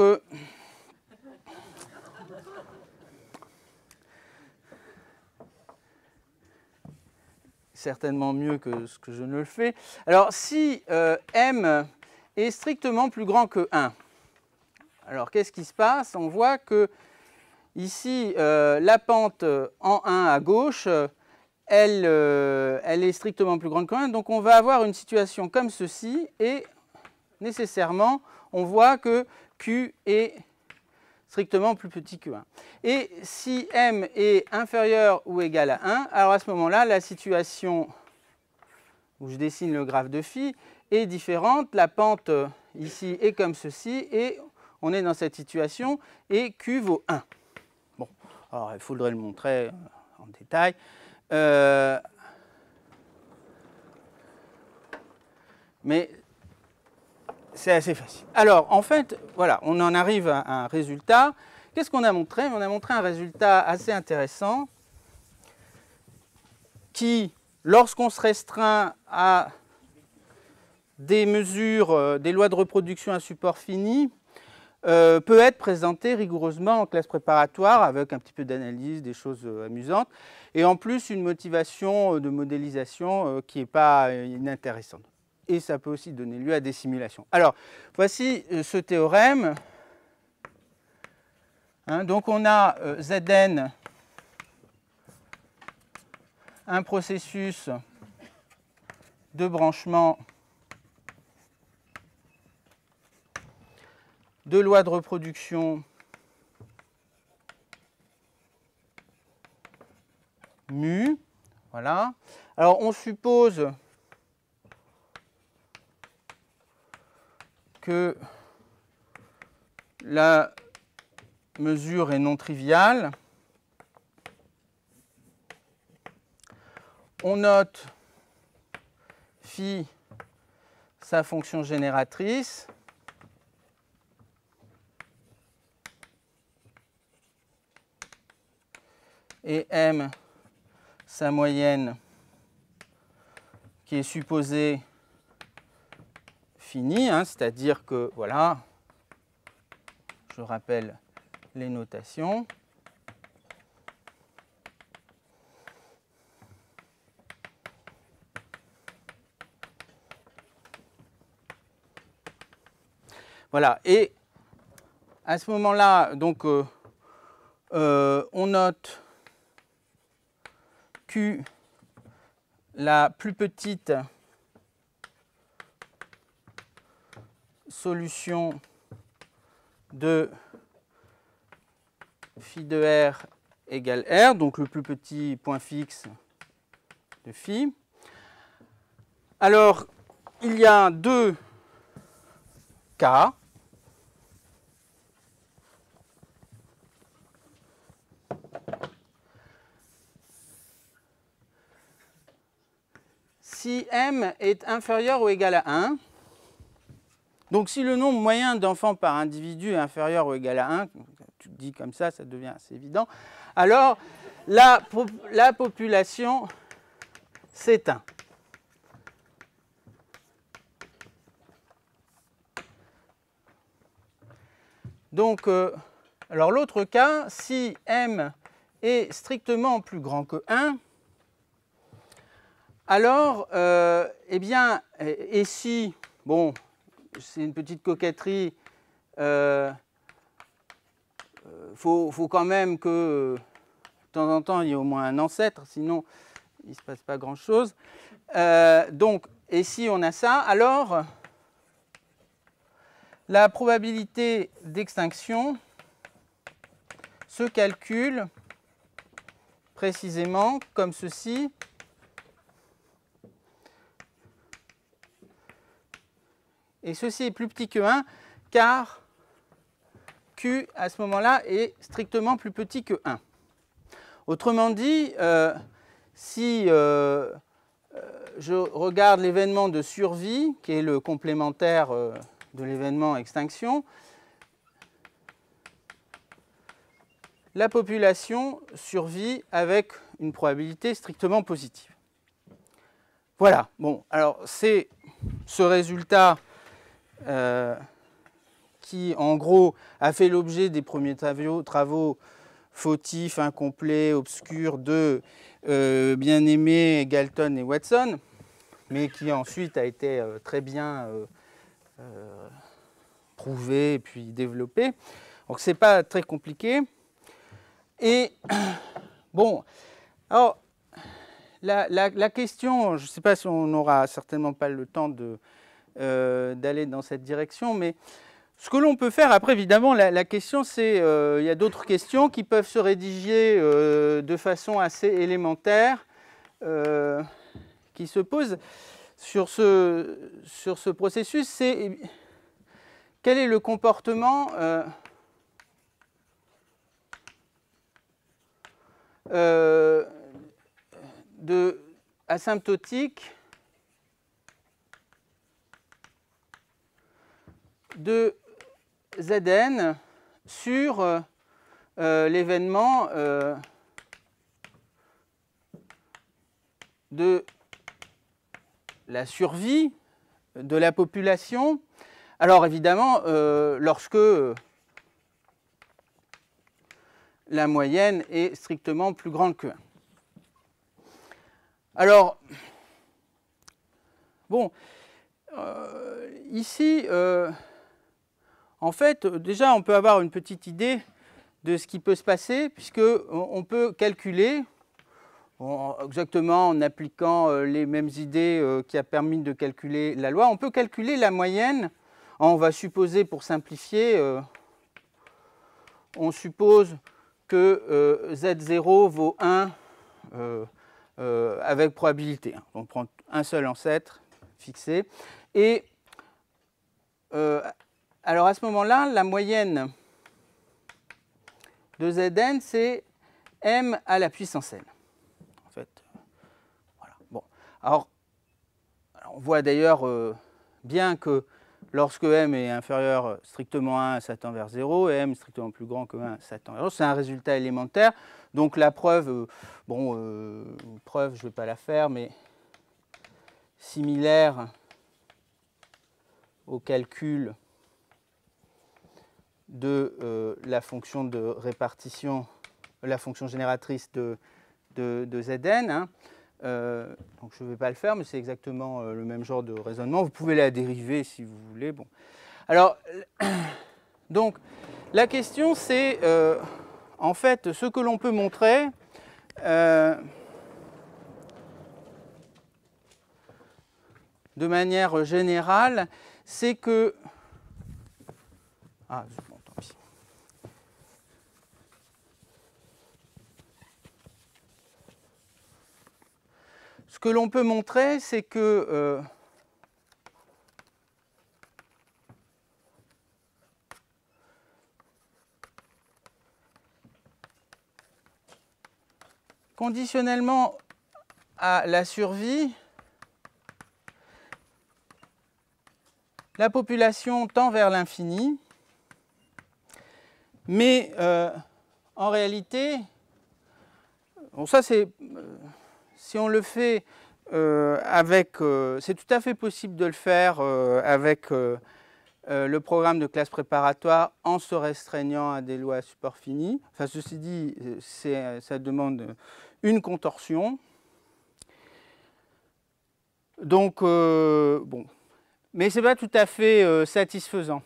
certainement mieux que ce que je ne le fais. Alors, si m est strictement plus grand que 1, alors qu'est-ce qui se passe? On voit que ici, la pente en 1 à gauche, elle est strictement plus grande que 1. Donc, on va avoir une situation comme ceci et nécessairement, on voit que Q est strictement plus petit que 1. Et si m est inférieur ou égal à 1, alors à ce moment-là, la situation où je dessine le graphe de phi est différente. La pente ici est comme ceci et on est dans cette situation et Q vaut 1. Bon, alors il faudrait le montrer en détail. Mais c'est assez facile. Alors, en fait, voilà, on en arrive à un résultat. Qu'est-ce qu'on a montré? On a montré un résultat assez intéressant qui, lorsqu'on se restreint à des mesures, des lois de reproduction à support fini, peut être présenté rigoureusement en classe préparatoire avec un petit peu d'analyse, des choses amusantes, et en plus une motivation de modélisation qui n'est pas inintéressante. Et ça peut aussi donner lieu à des simulations. Alors, voici ce théorème. Hein, donc, on a Zn un processus de branchement de loi de reproduction mu. Voilà. Alors, on suppose que la mesure est non triviale. On note phi sa fonction génératrice. Et m sa moyenne qui est supposée finie, hein, c'est-à-dire que, voilà, je rappelle les notations. Voilà, et à ce moment-là, donc, on note Q, la plus petite solution de phi de R égale R, donc le plus petit point fixe de phi. Alors, il y a deux cas. Si m est inférieur ou égal à 1, donc si le nombre moyen d'enfants par individu est inférieur ou égal à 1, tu dis comme ça devient assez évident, alors la population s'éteint. Donc, alors l'autre cas, si m est strictement plus grand que 1, alors, eh bien, et si, bon, c'est une petite coquetterie, faut quand même que, de temps en temps, il y ait au moins un ancêtre, sinon, il ne se passe pas grand-chose. Donc, et si on a ça, alors, la probabilité d'extinction se calcule précisément comme ceci. Et ceci est plus petit que 1, car Q, à ce moment-là, est strictement plus petit que 1. Autrement dit, si je regarde l'événement de survie, qui est le complémentaire de l'événement extinction, la population survit avec une probabilité strictement positive. Voilà. Bon, alors c'est ce résultat qui, en gros, a fait l'objet des premiers travaux fautifs, incomplets, obscurs de bien-aimés, Galton et Watson, mais qui ensuite a été très bien prouvé et puis développé. Donc, ce n'est pas très compliqué. Et, bon, alors, la question, je ne sais pas si on n'aura certainement pas le temps d'aller dans cette direction, mais ce que l'on peut faire, après, évidemment, la question, c'est, il y a d'autres questions qui peuvent se rédiger de façon assez élémentaire, qui se posent sur ce processus, c'est quel est le comportement asymptotique de Zn sur l'événement de la survie de la population. Alors évidemment, lorsque la moyenne est strictement plus grande que 1. Alors, bon, ici, en fait, déjà, on peut avoir une petite idée de ce qui peut se passer, puisqu'on peut calculer exactement en appliquant les mêmes idées qui a permis de calculer la loi. On peut calculer la moyenne. On va supposer, pour simplifier, on suppose que Z0 vaut 1 avec probabilité. On prend un seul ancêtre fixé. Et alors à ce moment-là, la moyenne de Zn, c'est m à la puissance n. En fait, voilà. Bon. Alors on voit d'ailleurs bien que lorsque m est inférieur strictement à 1, ça tend vers 0, et m strictement plus grand que 1, ça tend vers 0. C'est un résultat élémentaire. Donc la preuve, preuve, je ne vais pas la faire, mais similaire au calcul de la fonction de répartition, la fonction génératrice de Zn. Hein. Donc je ne vais pas le faire, mais c'est exactement le même genre de raisonnement. Vous pouvez la dériver si vous voulez. Bon. Alors, donc, la question c'est, en fait, ce que l'on peut montrer, de manière générale, c'est que... Ah, bon, tant pis. Ce que l'on peut montrer, c'est que conditionnellement à la survie, la population tend vers l'infini, mais en réalité, bon, ça c'est... si on le fait avec... c'est tout à fait possible de le faire avec le programme de classe préparatoire en se restreignant à des lois à support fini. Enfin, ceci dit, ça demande une contorsion. Donc, bon. Mais ce n'est pas tout à fait satisfaisant.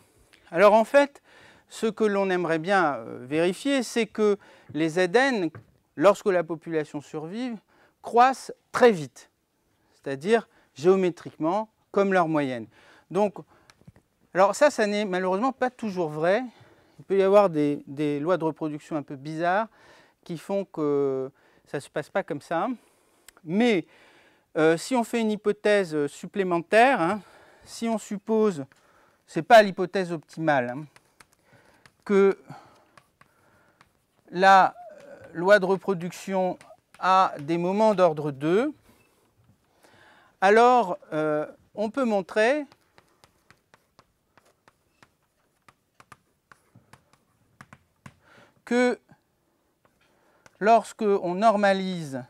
Alors, en fait, ce que l'on aimerait bien vérifier, c'est que les Zn, lorsque la population survive, croissent très vite, c'est-à-dire géométriquement, comme leur moyenne. Donc, alors ça n'est malheureusement pas toujours vrai. Il peut y avoir des lois de reproduction un peu bizarres qui font que ça ne se passe pas comme ça. Mais si on fait une hypothèse supplémentaire, hein, si on suppose, ce n'est pas l'hypothèse optimale, hein, que la loi de reproduction a des moments d'ordre 2, alors on peut montrer que lorsque on normalise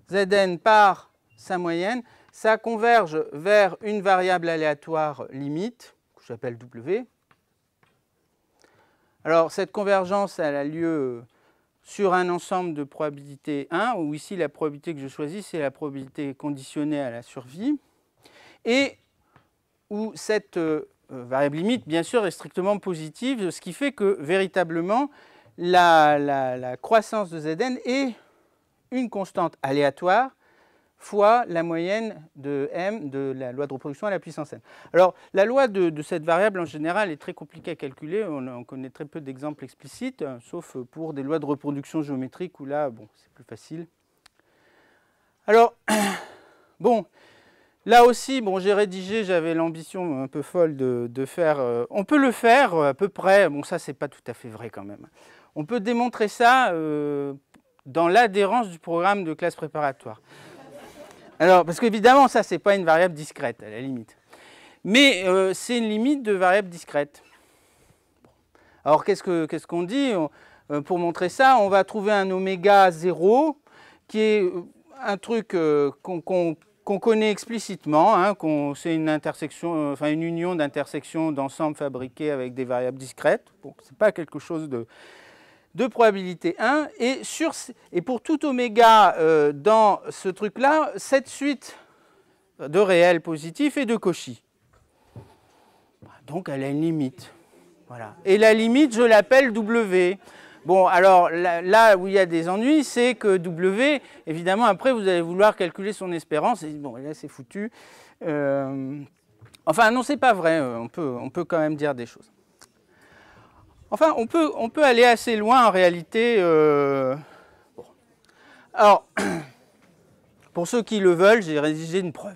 Zn par sa moyenne, ça converge vers une variable aléatoire limite, que j'appelle W. Alors cette convergence, elle a lieu sur un ensemble de probabilités 1, où ici la probabilité que je choisis, c'est la probabilité conditionnée à la survie, et où cette variable limite, bien sûr, est strictement positive, ce qui fait que véritablement, la croissance de Zn est une constante aléatoire fois la moyenne de m de la loi de reproduction à la puissance n. Alors, la loi de cette variable, en général, est très compliquée à calculer. On connaît très peu d'exemples explicites, sauf pour des lois de reproduction géométrique où là, bon, c'est plus facile. Alors, bon, là aussi, bon, j'ai rédigé, j'avais l'ambition un peu folle de faire... on peut le faire à peu près, bon, ça, c'est pas tout à fait vrai quand même. On peut démontrer ça dans l'adhérence du programme de classe préparatoire. Alors, parce qu'évidemment, ça, ce n'est pas une variable discrète, à la limite. Mais c'est une limite de variable discrète. Alors, qu'est-ce qu'on dit? Pour montrer ça, on va trouver un oméga 0, qui est un truc qu'on connaît explicitement. Hein, c'est une intersection, enfin une union d'intersections d'ensembles fabriqués avec des variables discrètes. Bon, ce n'est pas quelque chose de probabilité 1, et pour tout oméga dans ce truc-là, cette suite de réels positifs et de Cauchy. Donc elle a une limite. Voilà. Et la limite, je l'appelle W. Bon, alors là où il y a des ennuis, c'est que W, évidemment, après, vous allez vouloir calculer son espérance. Et bon, là, c'est foutu. Enfin, non, c'est pas vrai. On peut quand même dire des choses. Enfin, on peut aller assez loin, en réalité. Bon. Alors, pour ceux qui le veulent, j'ai rédigé une preuve.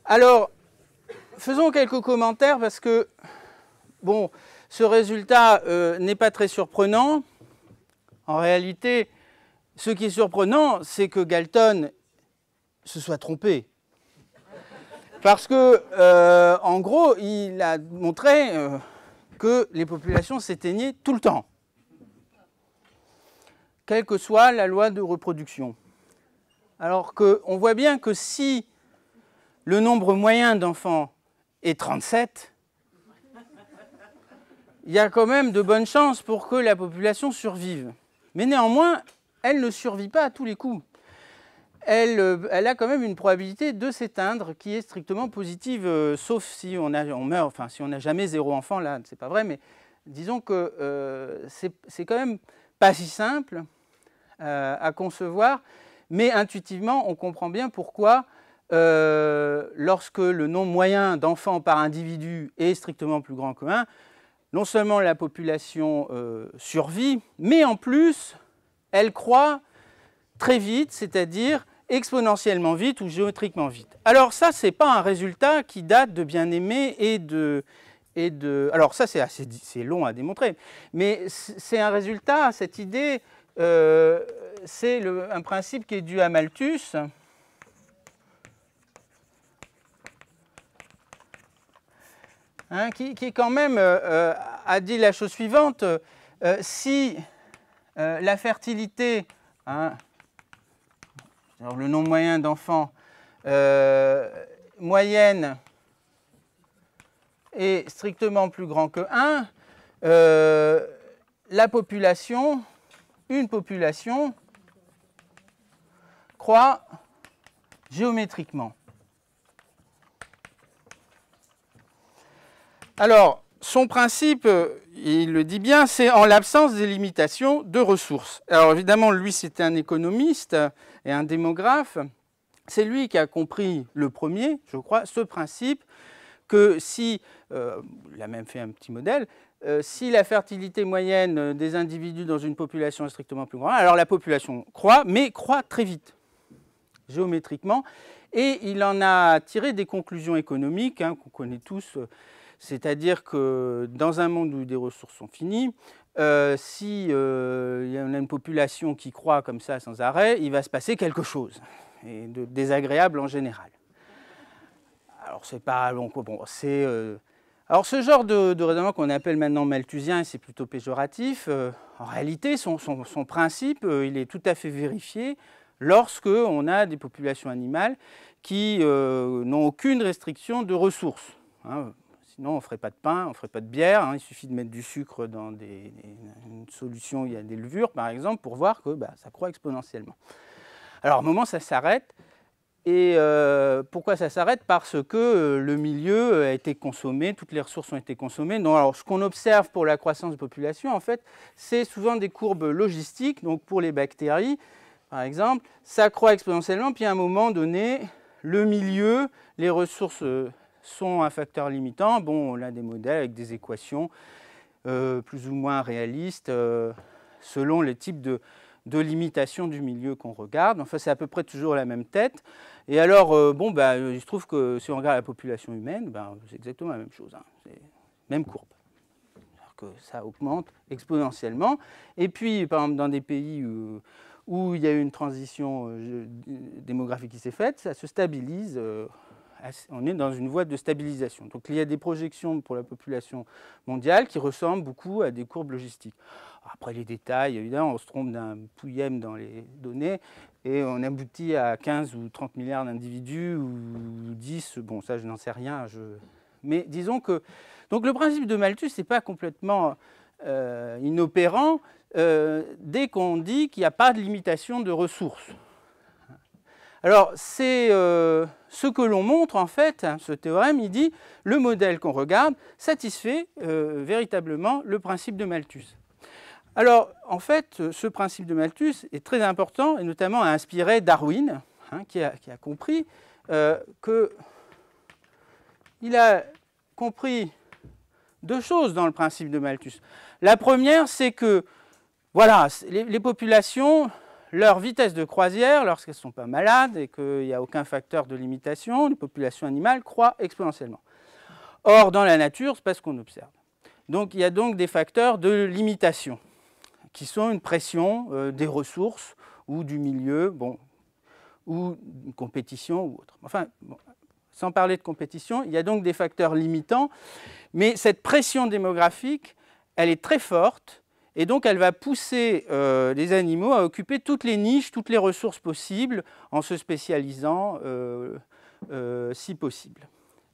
Alors, faisons quelques commentaires parce que, bon, ce résultat n'est pas très surprenant. En réalité, ce qui est surprenant, c'est que Galton se soit trompé. Parce que, en gros, il a montré que les populations s'éteignaient tout le temps, quelle que soit la loi de reproduction. Alors qu'on voit bien que si le nombre moyen d'enfants est 37, il y a quand même de bonnes chances pour que la population survive. Mais néanmoins, elle ne survit pas à tous les coups. Elle a quand même une probabilité de s'éteindre qui est strictement positive, sauf si on meurt, enfin si on n'a jamais 0 enfant, là, c'est pas vrai, mais disons que c'est quand même pas si simple à concevoir, mais intuitivement, on comprend bien pourquoi, lorsque le nombre moyen d'enfants par individu est strictement plus grand que 1, non seulement la population survit, mais en plus, elle croît très vite, c'est-à-dire exponentiellement vite ou géométriquement vite. Alors ça, ce n'est pas un résultat qui date de Bien-Aimé et de... Alors ça, c'est long à démontrer, mais c'est un résultat, cette idée, c'est un principe qui est dû à Malthus, hein, qui quand même a dit la chose suivante, si la fertilité... Hein, alors le nombre moyen d'enfants moyenne est strictement plus grand que 1, une population croît géométriquement. Alors, son principe, il le dit bien, c'est en l'absence des limitations de ressources. Alors évidemment, lui, c'était un économiste et un démographe. C'est lui qui a compris le premier, je crois, ce principe que si, il a même fait un petit modèle, si la fertilité moyenne des individus dans une population est strictement plus grande, alors la population croît, mais croît très vite, géométriquement. Et il en a tiré des conclusions économiques, hein, qu'on connaît tous, c'est-à-dire que dans un monde où des ressources sont finies, si y a une population qui croît comme ça sans arrêt, il va se passer quelque chose, et de désagréable en général. Alors c'est pas bon, c'est alors ce genre de raisonnement qu'on appelle maintenant malthusien, c'est plutôt péjoratif. En réalité, son principe, il est tout à fait vérifié lorsque on a des populations animales qui n'ont aucune restriction de ressources. Hein. Sinon, on ne ferait pas de pain, on ne ferait pas de bière. Hein. Il suffit de mettre du sucre dans une solution où il y a des levures, par exemple, pour voir que ça croît exponentiellement. Alors, à un moment, ça s'arrête. Et pourquoi ça s'arrête? Parce que le milieu a été consommé, toutes les ressources ont été consommées. Donc, alors, ce qu'on observe pour la croissance de population, en fait, c'est souvent des courbes logistiques. Donc, pour les bactéries, par exemple, ça croît exponentiellement, puis à un moment donné, le milieu, les ressources sont un facteur limitant. Bon, on a des modèles avec des équations plus ou moins réalistes selon les types de limitation du milieu qu'on regarde. Enfin, c'est à peu près toujours la même tête. Et alors, il se trouve que si on regarde la population humaine, c'est exactement la même chose. Hein. C'est la même courbe. Alors que ça augmente exponentiellement. Et puis, par exemple, dans des pays où il y a eu une transition démographique qui s'est faite, ça se stabilise. On est dans une voie de stabilisation. Donc, il y a des projections pour la population mondiale qui ressemblent beaucoup à des courbes logistiques. Après les détails, évidemment, on se trompe d'un pouillème dans les données et on aboutit à 15 ou 30 milliards d'individus ou 10, bon ça je n'en sais rien. Mais disons que donc le principe de Malthus n'est pas complètement inopérant dès qu'on dit qu'il n'y a pas de limitation de ressources. Alors, c'est ce que l'on montre, en fait, hein, ce théorème, il dit le modèle qu'on regarde satisfait véritablement le principe de Malthus. Alors, en fait, ce principe de Malthus est très important, et notamment a inspiré Darwin, hein, qui a compris il a compris deux choses dans le principe de Malthus. La première, c'est que voilà, les populations, leur vitesse de croisière, lorsqu'elles ne sont pas malades et qu'il n'y a aucun facteur de limitation, les populations animales croît exponentiellement. Or, dans la nature, ce n'est pas ce qu'on observe. Donc, il y a donc des facteurs de limitation qui sont une pression des ressources ou du milieu, bon, ou une compétition ou autre. Enfin, bon, sans parler de compétition, il y a donc des facteurs limitants, mais cette pression démographique, elle est très forte, et donc elle va pousser les animaux à occuper toutes les niches, toutes les ressources possibles, en se spécialisant si possible.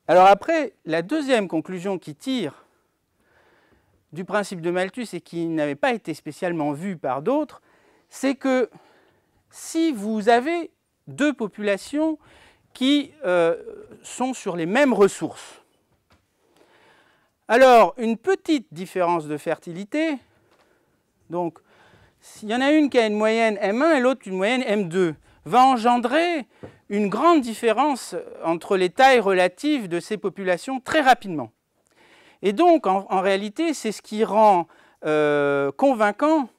Alors après, la deuxième conclusion qui tire du principe de Malthus et qui n'avait pas été spécialement vue par d'autres, c'est que si vous avez deux populations qui sont sur les mêmes ressources, alors une petite différence de fertilité, donc s'il y en a une qui a une moyenne M1 et l'autre une moyenne M2, va engendrer une grande différence entre les tailles relatives de ces populations très rapidement. Et donc, en réalité, c'est ce qui rend convaincant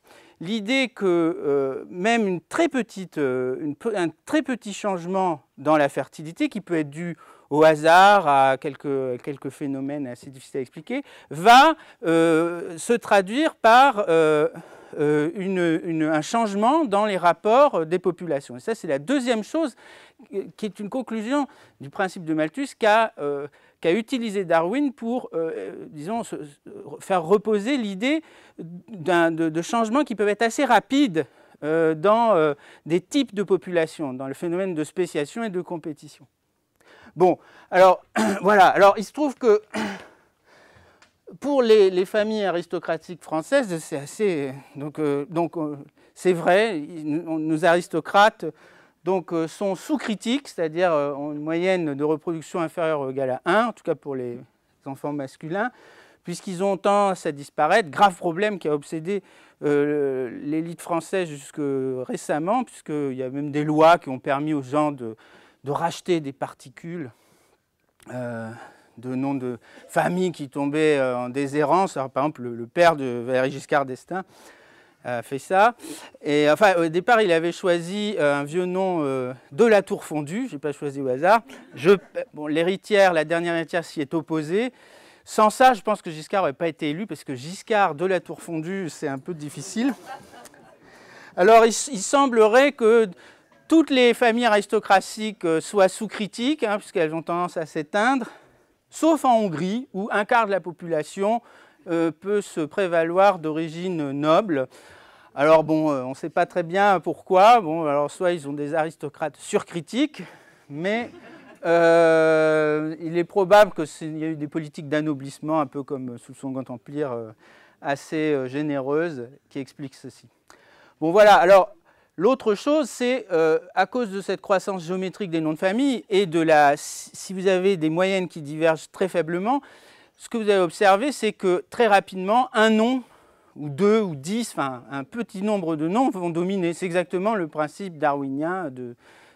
l'idée que même un très petit changement dans la fertilité, qui peut être dû au hasard, à quelques phénomènes assez difficiles à expliquer, va se traduire par un changement dans les rapports des populations. Et ça, c'est la deuxième chose qui est une conclusion du principe de Malthus qu'a utilisé Darwin pour, disons, faire reposer l'idée de changements qui peuvent être assez rapides dans des types de populations, dans le phénomène de spéciation et de compétition. Bon, alors, voilà. Alors, il se trouve que pour les familles aristocratiques françaises, c'est assez... Donc c'est vrai, nos aristocrates sont sous-critiques, c'est-à-dire ont une moyenne de reproduction inférieure ou égale à 1, en tout cas pour les enfants masculins, puisqu'ils ont tendance à disparaître. Grave problème qui a obsédé l'élite française jusque récemment, puisqu'il y a même des lois qui ont permis aux gens de racheter des particules de noms de familles qui tombaient en déshérence. Alors, par exemple, le père de Valéry Giscard d'Estaing a fait ça. Et enfin, au départ, il avait choisi un vieux nom de la Tour Fondue. Je n'ai pas choisi au hasard. Bon, l'héritière, la dernière héritière s'y est opposée. Sans ça, je pense que Giscard n'aurait pas été élu, parce que Giscard de la Tour Fondue, c'est un peu difficile. Alors, il semblerait que toutes les familles aristocratiques soient sous critique, hein, puisqu'elles ont tendance à s'éteindre, sauf en Hongrie, où un quart de la population peut se prévaloir d'origine noble. Alors bon, on ne sait pas très bien pourquoi. Bon, alors soit ils ont des aristocrates surcritiques, mais il est probable qu'il y a eu des politiques d'anoblissement, un peu comme sous le Second Empire, assez généreuses, qui expliquent ceci. Bon voilà, alors l'autre chose, c'est à cause de cette croissance géométrique des noms de famille et si vous avez des moyennes qui divergent très faiblement, ce que vous avez observé, c'est que très rapidement, un nom, ou 2 ou 10, enfin un petit nombre de noms vont dominer. C'est exactement le principe darwinien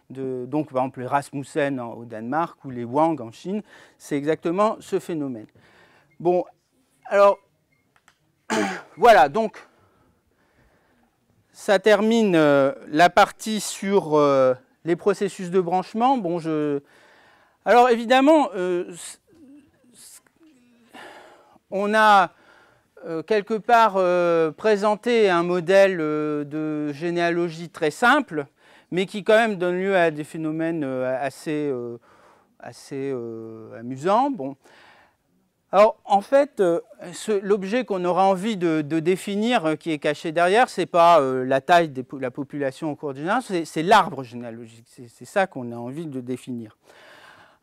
donc par exemple les Rasmussen au Danemark ou les Wang en Chine. C'est exactement ce phénomène. Bon, alors voilà, donc ça termine la partie sur les processus de branchement. Bon, alors évidemment, on a quelque part présenté un modèle de généalogie très simple, mais qui quand même donne lieu à des phénomènes assez amusants. Bon. Alors, en fait, l'objet qu'on aura envie de définir, qui est caché derrière, ce n'est pas la taille de la population au cours du généalogie, c'est l'arbre généalogique. C'est ça qu'on a envie de définir.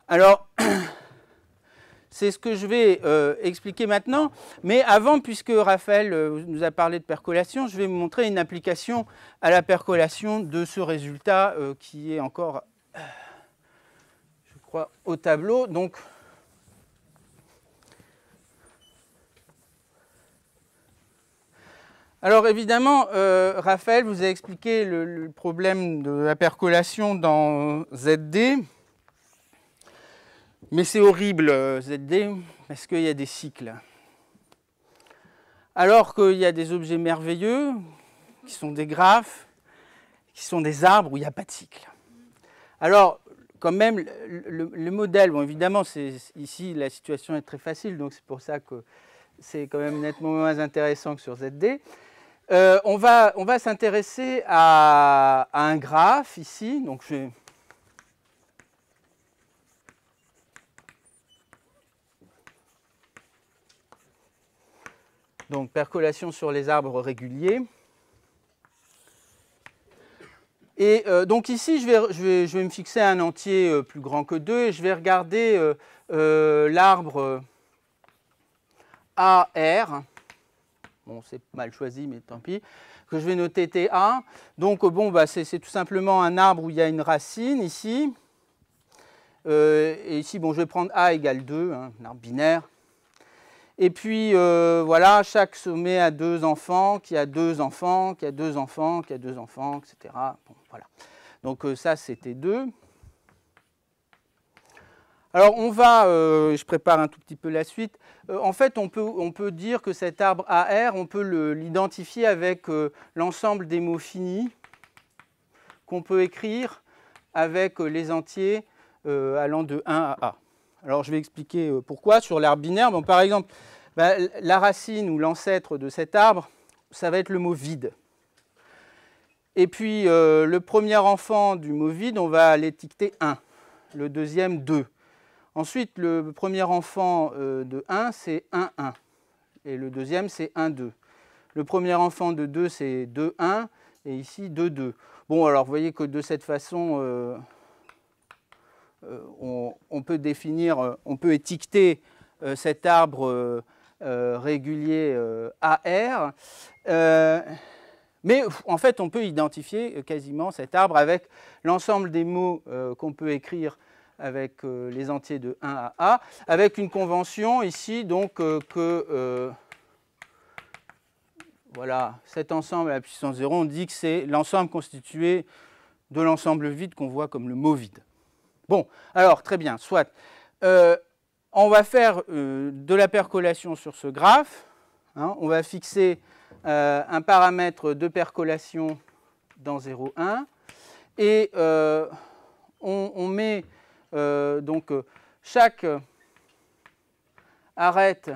Alors, c'est ce que je vais expliquer maintenant. Mais avant, puisque Raphaël nous a parlé de percolation, je vais vous montrer une application à la percolation de ce résultat qui est encore je crois, au tableau. Donc, alors évidemment, Raphaël vous a expliqué le problème de la percolation dans ZD. Mais c'est horrible, ZD, parce qu'il y a des cycles. Alors qu'il y a des objets merveilleux, qui sont des graphes, qui sont des arbres où il n'y a pas de cycle. Alors, quand même, le modèle, bon, évidemment, ici, la situation est très facile, donc c'est pour ça que c'est quand même nettement moins intéressant que sur ZD. On va s'intéresser à un graphe, ici. Donc, je vais... Donc, percolation sur les arbres réguliers. Et donc ici, je vais me fixer un entier plus grand que 2 et je vais regarder l'arbre AR. Bon, c'est mal choisi, mais tant pis. Que je vais noter TA. Donc, bon, bah, c'est tout simplement un arbre où il y a une racine ici. Et ici, bon, je vais prendre A égale 2, hein, un arbre binaire. Et puis, voilà, chaque sommet a 2 enfants, qui a 2 enfants, qui a 2 enfants, qui a 2 enfants, etc. Bon, voilà. Donc, ça, c'était 2. Alors, on va, je prépare un tout petit peu la suite. En fait, on peut dire que cet arbre AR, on peut l'identifier avec l'ensemble des mots finis qu'on peut écrire avec les entiers allant de 1 à A. Alors, je vais expliquer pourquoi. Sur l'arbre binaire, bon, par exemple, la racine ou l'ancêtre de cet arbre, ça va être le mot vide. Et puis, le premier enfant du mot vide, on va l'étiqueter 1. Le deuxième, 2. Ensuite, le premier enfant de 1, c'est 1, 1. Et le deuxième, c'est 1, 2. Le premier enfant de 2, c'est 2, 1. Et ici, 2, 2. Bon, alors, vous voyez que de cette façon, on peut définir, on peut étiqueter cet arbre régulier AR. Mais en fait, on peut identifier quasiment cet arbre avec l'ensemble des mots qu'on peut écrire avec les entiers de 1 à A, avec une convention ici, donc que voilà, cet ensemble à la puissance 0, on dit que c'est l'ensemble constitué de l'ensemble vide qu'on voit comme le mot vide. Bon, alors très bien, soit. On va faire de la percolation sur ce graphe. Hein, on va fixer un paramètre de percolation dans 0, 1. Et on met donc chaque arête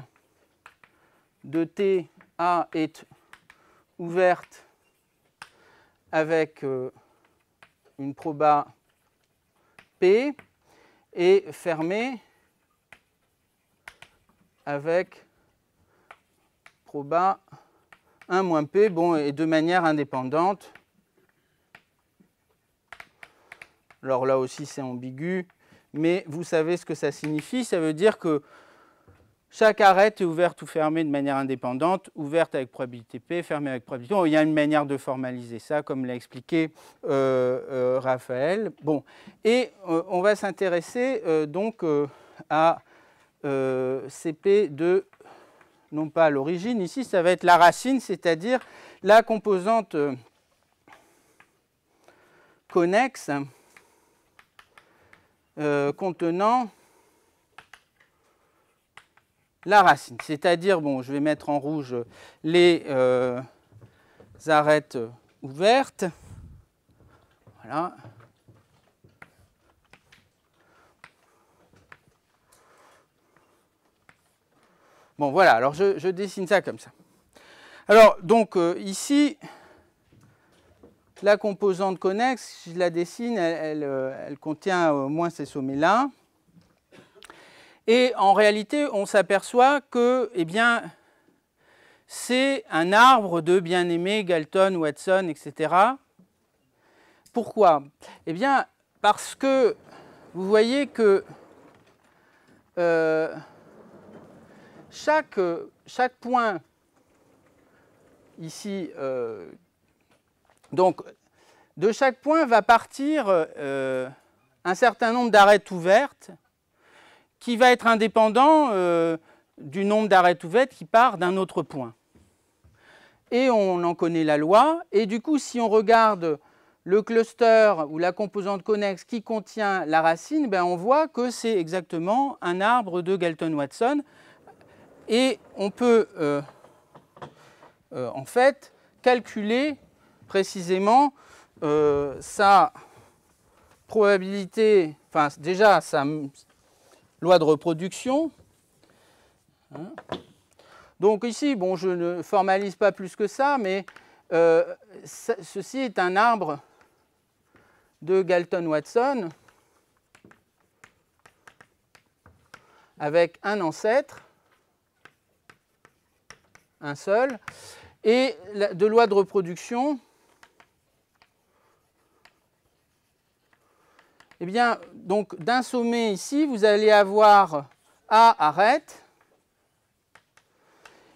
de TA est ouverte avec une proba P et fermée avec proba 1 moins P, bon, et de manière indépendante. Alors là aussi c'est ambigu, mais vous savez ce que ça signifie. Ça veut dire que chaque arête est ouverte ou fermée de manière indépendante, ouverte avec probabilité P, fermée avec probabilité. Bon, il y a une manière de formaliser ça, comme l'a expliqué Raphaël. Bon, et on va s'intéresser donc à CP de, non pas à l'origine, ici ça va être la racine, c'est-à-dire la composante connexe contenant la racine. C'est-à-dire, bon, je vais mettre en rouge les arêtes ouvertes. Voilà. Bon, voilà, alors je dessine ça comme ça. Alors, donc, ici, la composante connexe, si je la dessine, elle contient au moins ces sommets-là. Et en réalité, on s'aperçoit que, eh bien, c'est un arbre de bien-aimés, Galton, Watson, etc. Pourquoi? Eh bien, parce que vous voyez que chaque point ici, donc de chaque point va partir un certain nombre d'arêtes ouvertes qui va être indépendant du nombre d'arêtes ouvertes qui part d'un autre point. Et on en connaît la loi. Et du coup, si on regarde le cluster ou la composante connexe qui contient la racine, ben on voit que c'est exactement un arbre de Galton-Watson. Et on peut en fait calculer précisément sa probabilité, enfin déjà sa loi de reproduction. Donc ici, bon, je ne formalise pas plus que ça, mais ceci est un arbre de Galton-Watson avec un ancêtre, un seul, et de loi de reproduction. Eh bien, donc d'un sommet ici, vous allez avoir A arêtes,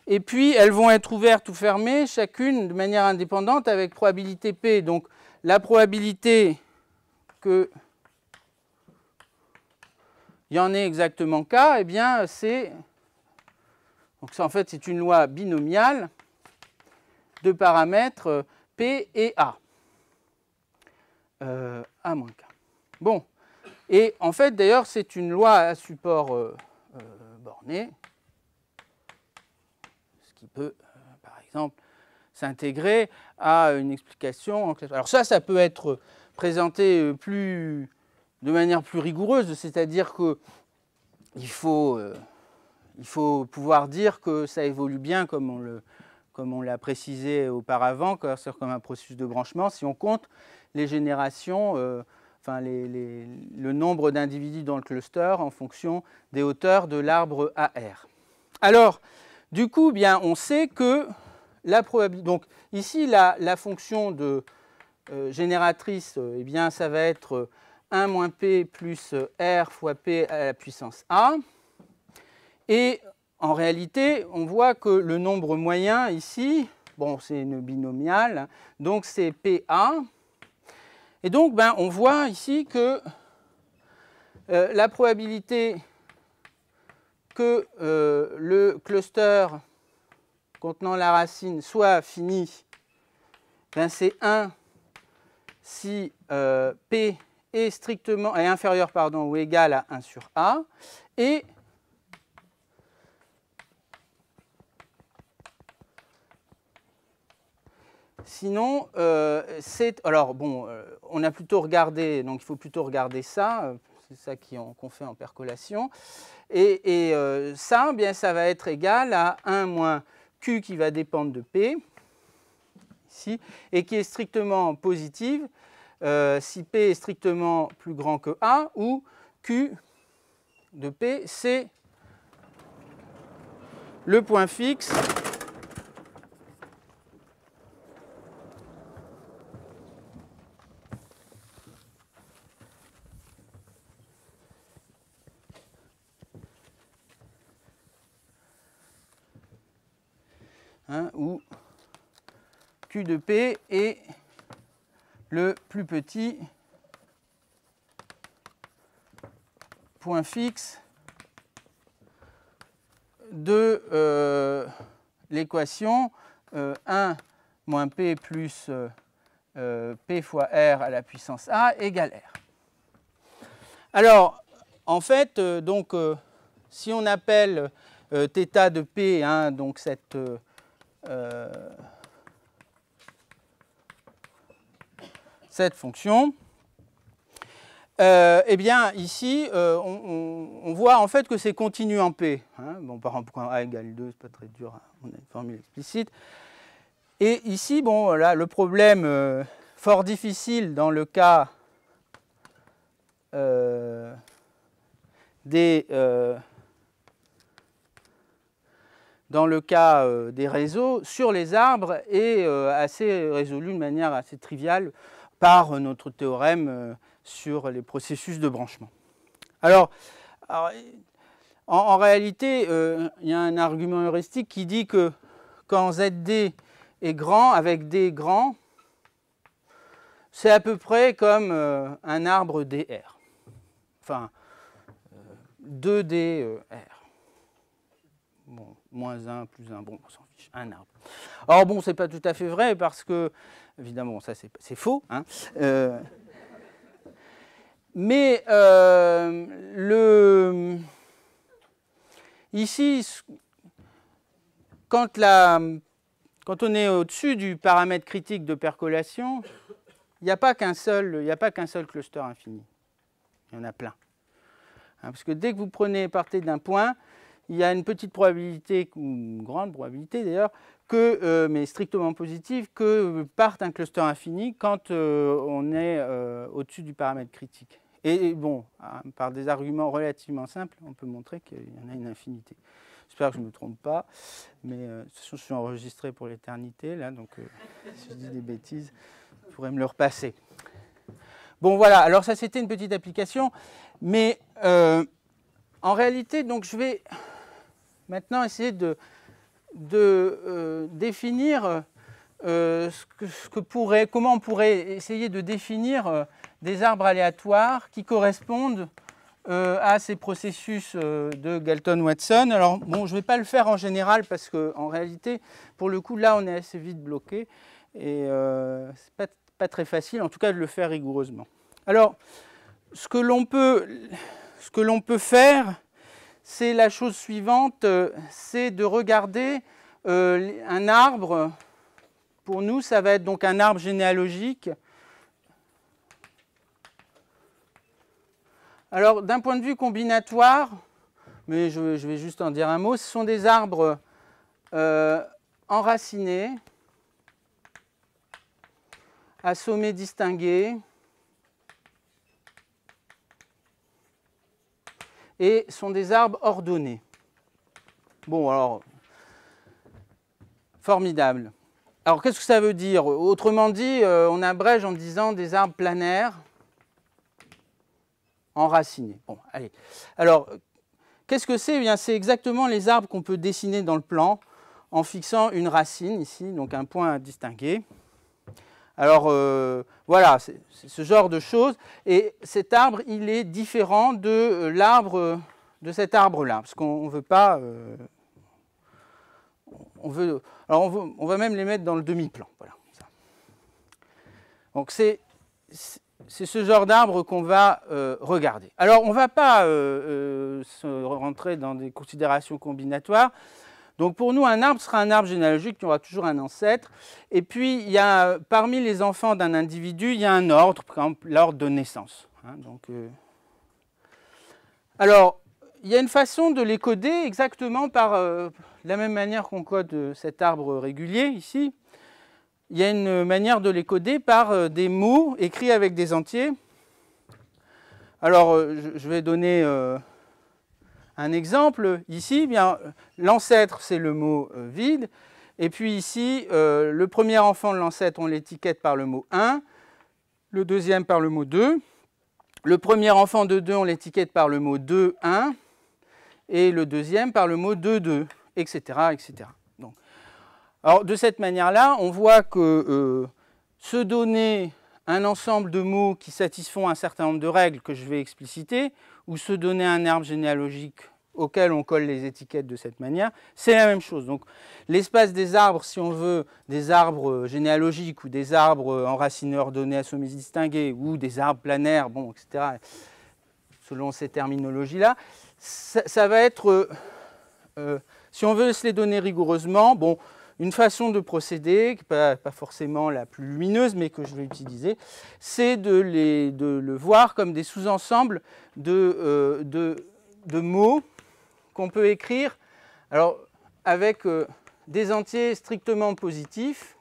et puis elles vont être ouvertes ou fermées, chacune de manière indépendante avec probabilité P. Donc la probabilité qu'il y en ait exactement K, eh bien c'est, donc ça, en fait c'est une loi binomiale de paramètres P et A. A moins K. Bon, et en fait d'ailleurs c'est une loi à support borné, ce qui peut par exemple s'intégrer à une explication en classe. Alors ça peut être présenté de manière plus rigoureuse, c'est-à-dire qu'il faut pouvoir dire que ça évolue bien comme on l'a précisé auparavant, comme un processus de branchement, si on compte les générations, le nombre d'individus dans le cluster en fonction des hauteurs de l'arbre AR. Alors, du coup, bien, on sait que la probabilité. Donc, ici, la fonction de génératrice, eh bien, ça va être 1 moins P plus R fois P à la puissance A. Et en réalité, on voit que le nombre moyen ici, bon, c'est une binomiale, donc c'est PA. Et donc, ben, on voit ici que la probabilité que le cluster contenant la racine soit fini, ben, c'est 1 si P est inférieur ou égal à 1 sur A. Et sinon, alors bon, on a plutôt regardé, donc il faut plutôt regarder ça, c'est ça qu'on fait en percolation. Et ça, bien, ça va être égal à 1 moins Q qui va dépendre de P, ici, et qui est strictement positive si P est strictement plus grand que A, ou Q de P, c'est le point fixe où Q de P est le plus petit point fixe de l'équation 1 moins P plus P fois R à la puissance A égale R. Alors, en fait, donc, si on appelle θ de P, donc cette fonction, eh bien ici on voit en fait que c'est continu en P. Bon, par exemple, quand A égale 2, c'est pas très dur, on a une formule explicite. Et ici, bon, là, le problème fort difficile dans le cas des réseaux sur les arbres est assez résolu de manière assez triviale par notre théorème sur les processus de branchement. Alors en réalité, il y a un argument heuristique qui dit que quand ZD est grand, avec D grand, c'est à peu près comme un arbre DR. enfin 2DR. Bon, moins 1, plus 1, bon, on s'en fiche, un arbre. Alors bon, c'est pas tout à fait vrai parce que, évidemment, ça c'est faux, hein. Mais ici, quand on est au-dessus du paramètre critique de percolation, il n'y a pas qu'un seul cluster infini. Il y en a plein. Hein, parce que dès que vous partez d'un point, il y a une petite probabilité, ou une grande probabilité d'ailleurs, mais strictement positive, que parte un cluster infini quand on est au-dessus du paramètre critique. Et bon, par des arguments relativement simples, on peut montrer qu'il y en a une infinité. J'espère que je ne me trompe pas, mais de toute façon, je suis enregistré pour l'éternité, là, donc si je dis des bêtises, je pourrais me le repasser. Bon, voilà, alors ça, c'était une petite application, mais en réalité, donc, je vais maintenant essayer de définir comment on pourrait essayer de définir des arbres aléatoires qui correspondent à ces processus de Galton-Watson. Alors, bon, je ne vais pas le faire en général parce qu'en réalité, pour le coup, là, on est assez vite bloqué et ce n'est pas très facile, en tout cas, de le faire rigoureusement. Alors, ce que l'on peut faire, c'est la chose suivante, c'est de regarder un arbre. Pour nous, ça va être donc un arbre généalogique. Alors, d'un point de vue combinatoire, mais je vais juste en dire un mot, ce sont des arbres enracinés, à sommets distingués, et sont des arbres ordonnés. Bon, alors, formidable. Alors, qu'est-ce que ça veut dire? Autrement dit, on abrège en disant des arbres planaires enracinés. Bon, allez. Alors, qu'est-ce que c'est? Eh bien, c'est exactement les arbres qu'on peut dessiner dans le plan en fixant une racine ici, donc un point à distinguer. Alors, voilà, c'est ce genre de choses. Et cet arbre, il est différent de l'arbre, de cet arbre-là, parce qu'on ne veut pas... on va même les mettre dans le demi-plan. Voilà. Donc, c'est ce genre d'arbre qu'on va regarder. Alors, on ne va pas rentrer dans des considérations combinatoires. Donc, pour nous, un arbre sera un arbre généalogique qui aura toujours un ancêtre. Et puis, il y a, parmi les enfants d'un individu, il y a un ordre, par exemple l'ordre de naissance. Hein, donc, alors, il y a une façon de les coder exactement par la même manière qu'on code cet arbre régulier ici. Il y a une manière de les coder par des mots écrits avec des entiers. Alors, je vais donner un exemple. Ici, l'ancêtre, c'est le mot vide. Et puis ici, le premier enfant de l'ancêtre, on l'étiquette par le mot 1. Le deuxième par le mot 2. Le premier enfant de 2, on l'étiquette par le mot 2, 1. Et le deuxième par le mot 2, 2, etc. etc. Donc, alors, de cette manière-là, on voit que se donner un ensemble de mots qui satisfont un certain nombre de règles que je vais expliciter, ou se donner un arbre généalogique auquel on colle les étiquettes de cette manière, c'est la même chose. Donc, l'espace des arbres, si on veut des arbres généalogiques ou des arbres enracinés ordonnés à sommets distingués ou des arbres planaires, bon, etc., selon ces terminologies-là, ça va être, si on veut se les donner rigoureusement, bon, une façon de procéder, pas forcément la plus lumineuse, mais que je vais utiliser, c'est de le voir comme des sous-ensembles de mots qu'on peut écrire alors, avec des entiers strictement positifs.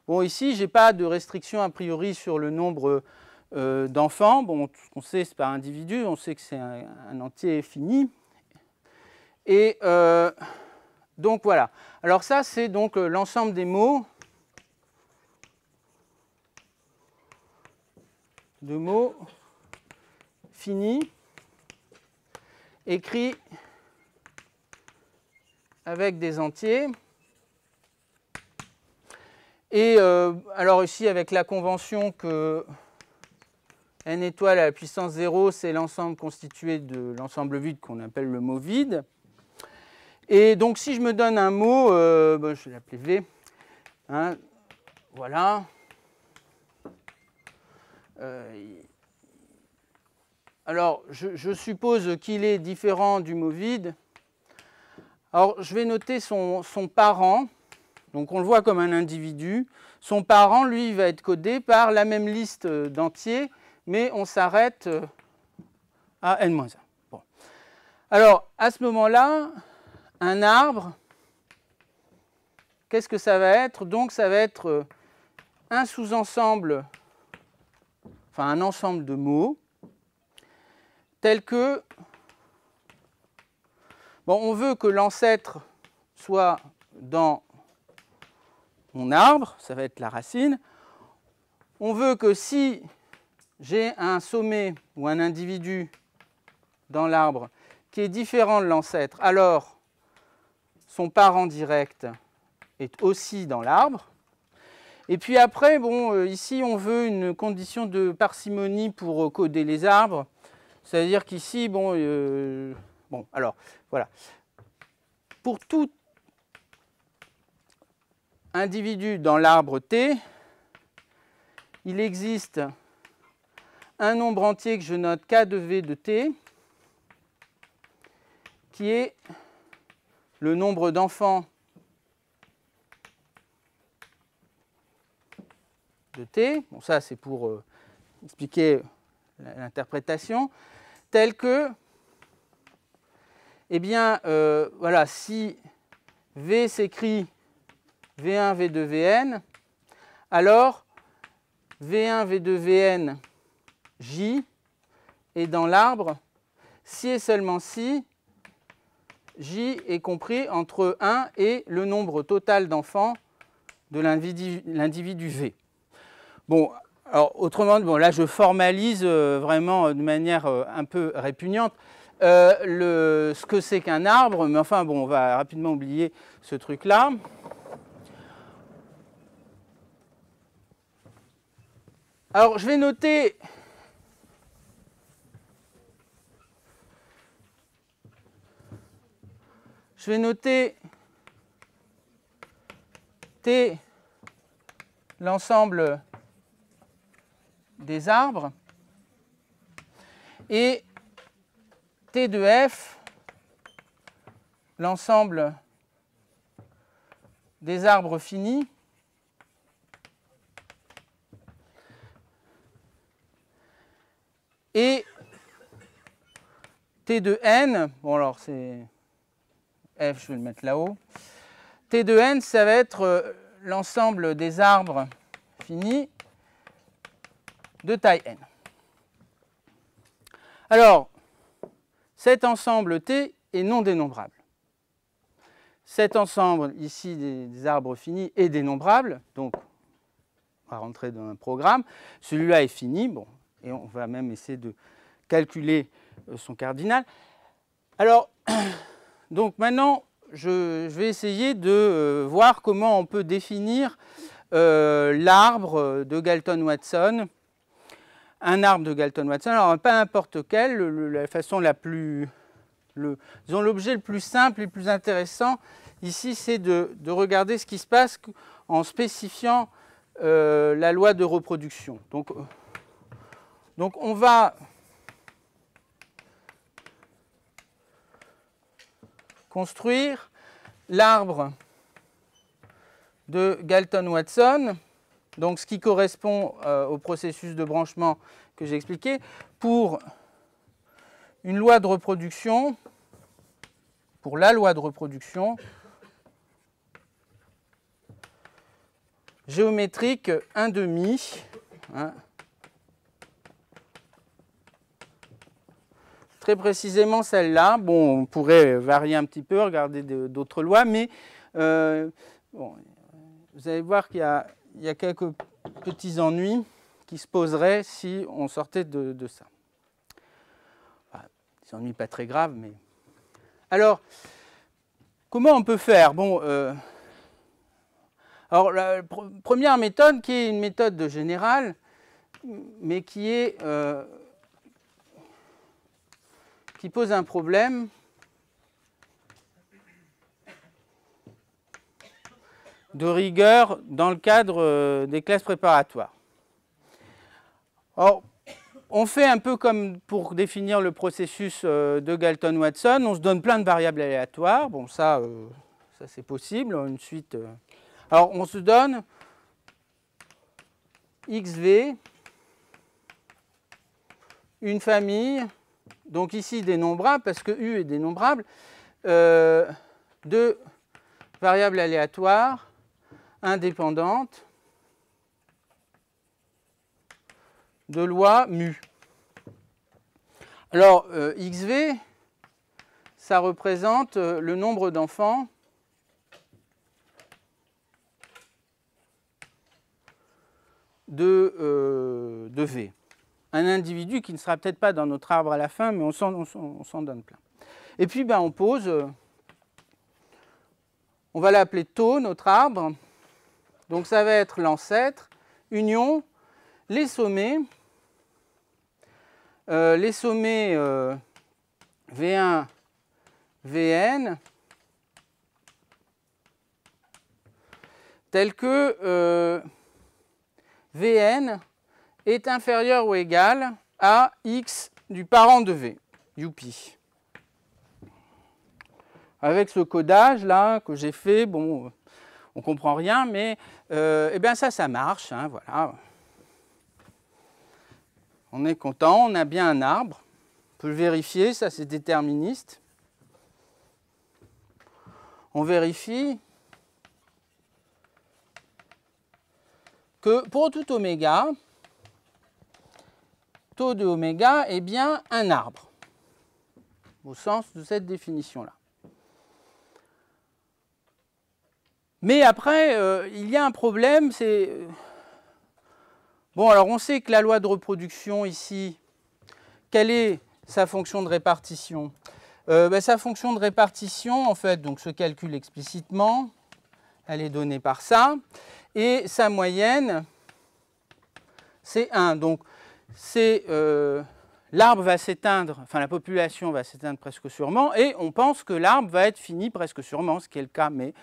Bon, ici, je n'ai pas de restriction a priori sur le nombre d'enfants. Bon, tout ce qu'on sait, c'est par individu, on sait que c'est un entier fini. Et donc voilà. Alors ça, c'est donc l'ensemble des mots finis, écrits avec des entiers. Et alors ici, avec la convention que n étoiles à la puissance 0, c'est l'ensemble constitué de l'ensemble vide qu'on appelle le mot vide. Et donc, si je me donne un mot, je vais l'appeler V. Hein, voilà. Alors, je suppose qu'il est différent du mot vide. Alors, je vais noter son parent. Donc, on le voit comme un individu. Son parent, lui, va être codé par la même liste d'entiers, mais on s'arrête à n-1. Bon. Alors, à ce moment-là, un arbre, qu'est-ce que ça va être? Donc, ça va être un sous-ensemble, enfin un ensemble de mots, tel que, bon, on veut que l'ancêtre soit dans mon arbre, ça va être la racine. On veut que si j'ai un sommet ou un individu dans l'arbre qui est différent de l'ancêtre, alors son parent direct est aussi dans l'arbre. Et puis après, bon, ici on veut une condition de parcimonie pour coder les arbres. C'est-à-dire qu'ici, bon, alors voilà. Pour tout individu dans l'arbre T, il existe un nombre entier que je note K de V de T, qui est le nombre d'enfants de T. Bon, ça, c'est pour expliquer l'interprétation, tel que, eh bien, voilà, si V s'écrit V1, V2, Vn, alors V1, V2, Vn, J est dans l'arbre si et seulement si J est compris entre 1 et le nombre total d'enfants de l'individu V. Bon, alors autrement, bon, là je formalise vraiment de manière un peu répugnante ce que c'est qu'un arbre, mais enfin bon, on va rapidement oublier ce truc-là. Alors je vais noter T, l'ensemble des arbres, et T de F, l'ensemble des arbres finis, et T de N, bon alors c'est F, je vais le mettre là-haut, T de N, ça va être l'ensemble des arbres finis de taille n. Alors, cet ensemble T est non dénombrable. Cet ensemble ici des arbres finis est dénombrable, donc on va rentrer dans un programme. Celui-là est fini, bon, et on va même essayer de calculer son cardinal. Alors, donc maintenant, je vais essayer de voir comment on peut définir l'arbre de Galton-Watson. Un arbre de Galton-Watson, alors pas n'importe quel, la façon la plus, disons l'objet le plus simple et le plus intéressant ici, c'est de regarder ce qui se passe en spécifiant la loi de reproduction. Donc on va construire l'arbre de Galton-Watson, donc ce qui correspond au processus de branchement que j'ai expliqué, pour une loi de reproduction, pour la loi de reproduction géométrique 1/2, hein, très précisément celle-là. Bon, on pourrait varier un petit peu, regarder d'autres lois, mais bon, vous allez voir qu'il y a quelques petits ennuis qui se poseraient si on sortait de ça. Enfin, des ennuis pas très graves, mais... Alors, comment on peut faire? Bon, alors, la première méthode, qui est une méthode générale, qui pose un problème de rigueur dans le cadre des classes préparatoires. Or, on fait un peu comme pour définir le processus de Galton-Watson, on se donne plein de variables aléatoires. Bon, ça c'est possible, une suite. Alors, on se donne XV, une famille, donc ici dénombrable, parce que U est dénombrable, de variables aléatoires indépendantes de loi mu. Alors, XV, ça représente le nombre d'enfants de V. Un individu qui ne sera peut-être pas dans notre arbre à la fin, mais on s'en donne plein. Et puis, on pose, on va l'appeler tau, notre arbre. Donc, ça va être l'ancêtre, union, les sommets V1, Vn, tels que Vn est inférieur ou égal à x du parent de V, youpi. Avec ce codage là que j'ai fait, bon, on ne comprend rien, mais eh bien ça marche, hein, voilà. On est content, on a bien un arbre. On peut le vérifier, ça c'est déterministe. On vérifie que pour tout oméga, taux de oméga est bien un arbre, au sens de cette définition-là. Mais après, il y a un problème, c'est... Bon, alors on sait que la loi de reproduction ici, quelle est sa fonction de répartition? Sa fonction de répartition, en fait, donc, se calcule explicitement, elle est donnée par ça, et sa moyenne, c'est 1. Donc, l'arbre va s'éteindre, enfin la population va s'éteindre presque sûrement, et on pense que l'arbre va être fini presque sûrement, ce qui est le cas, mais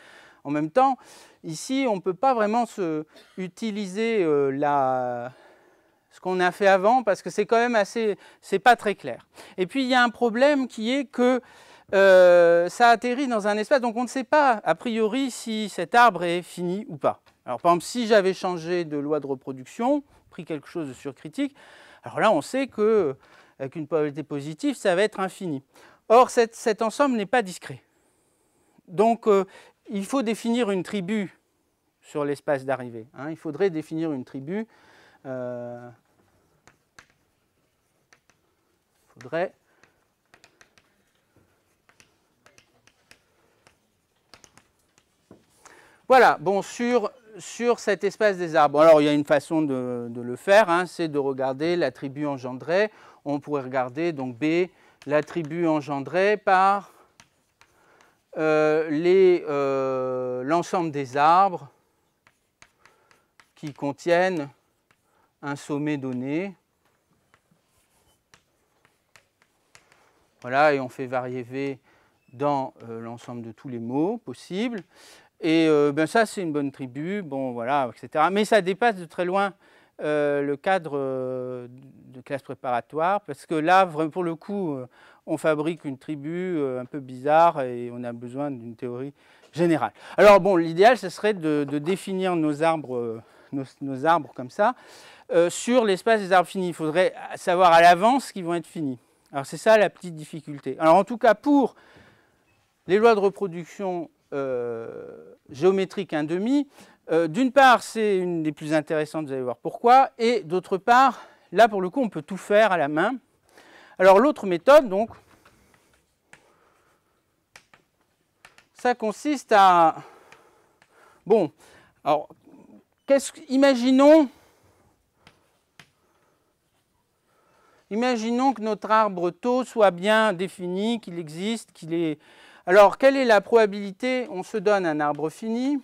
en même temps, ici, on ne peut pas vraiment utiliser ce qu'on a fait avant, parce que c'est quand même c'est pas très clair. Et puis, il y a un problème qui est que ça atterrit dans un espace, donc on ne sait pas, a priori, si cet arbre est fini ou pas. Alors, par exemple, si j'avais changé de loi de reproduction, pris quelque chose de surcritique, alors là, on sait qu'avec une probabilité positive, ça va être infini. Or, cet ensemble n'est pas discret. Donc, il faut définir une tribu sur l'espace d'arrivée. Hein. Il faudrait définir une tribu. Voilà, bon, sur cet espace des arbres. Bon, alors, il y a une façon de le faire, hein, c'est de regarder l'attribut engendré. On pourrait regarder, donc, B, l'attribut engendré par l'ensemble des arbres qui contiennent un sommet donné. Voilà, et on fait varier V dans l'ensemble de tous les mots possibles. Et ça, c'est une bonne tribu, bon, voilà, etc. Mais ça dépasse de très loin le cadre de classe préparatoire, parce que là, pour le coup, on fabrique une tribu un peu bizarre et on a besoin d'une théorie générale. Alors, bon, l'idéal, ce serait de définir nos arbres comme ça sur l'espace des arbres finis. Il faudrait savoir à l'avance qu'ils vont être finis. Alors, c'est ça la petite difficulté. Alors, en tout cas, pour les lois de reproduction géométriques 1,5, d'une part, c'est une des plus intéressantes, vous allez voir pourquoi, et d'autre part, là, pour le coup, on peut tout faire à la main. Alors, l'autre méthode, donc, ça consiste à... Bon, alors, imaginons que notre arbre tau soit bien défini, qu'il existe, qu'il est... Alors, quelle est la probabilité? On se donne un arbre fini.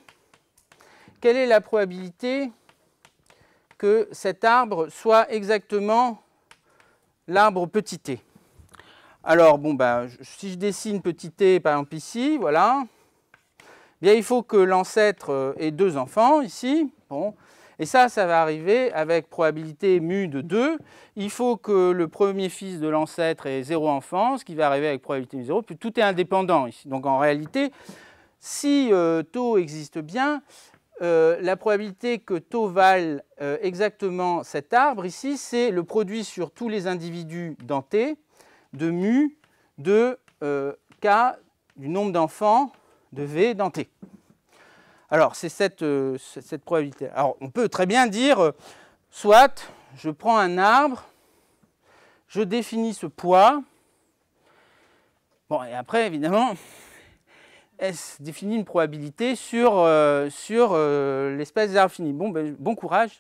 Quelle est la probabilité que cet arbre soit exactement l'arbre petit t. Alors, bon, si je dessine petit t, par exemple ici, voilà, bien, il faut que l'ancêtre ait 2 enfants ici. Bon. Et ça va arriver avec probabilité mu de 2. Il faut que le premier fils de l'ancêtre ait 0 enfants, ce qui va arriver avec probabilité de 0. Puis tout est indépendant ici. Donc en réalité, si tau existe bien, la probabilité que tau vale exactement cet arbre ici, c'est le produit sur tous les individus dans T de mu de K du nombre d'enfants de V dans T. Alors, c'est cette probabilité. Alors, on peut très bien dire, soit je prends un arbre, je définis ce poids. Bon, et après, évidemment, S définit une probabilité sur l'espace des arbres finis. Bon, bon courage,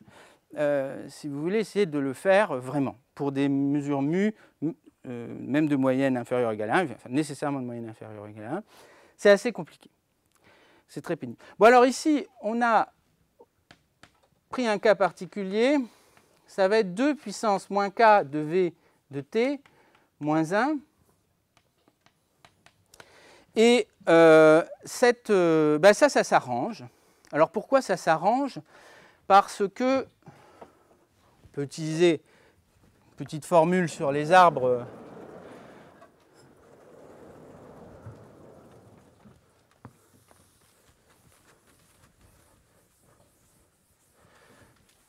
si vous voulez essayer de le faire vraiment, pour des mesures mu, même de moyenne inférieure ou égale à 1, enfin, nécessairement de moyenne inférieure ou égale à 1, c'est assez compliqué. C'est très pénible. Bon, alors ici, on a pris un cas particulier. Ça va être 2 puissance moins k de v de t moins 1. Et ça s'arrange. Alors pourquoi ça s'arrange? Parce que on peut utiliser une petite formule sur les arbres.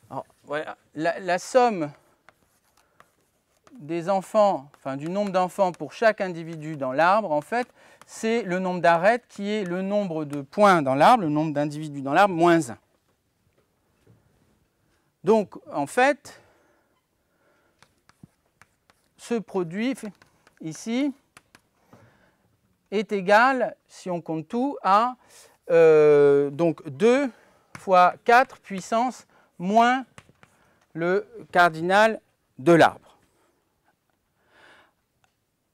Alors, voilà, la somme des enfants, enfin du nombre d'enfants pour chaque individu dans l'arbre, en fait, c'est le nombre d'arêtes qui est le nombre de points dans l'arbre, le nombre d'individus dans l'arbre, moins 1. Donc, en fait, ce produit ici est égal, si on compte tout, à donc 2 fois 4 puissance moins le cardinal de l'arbre.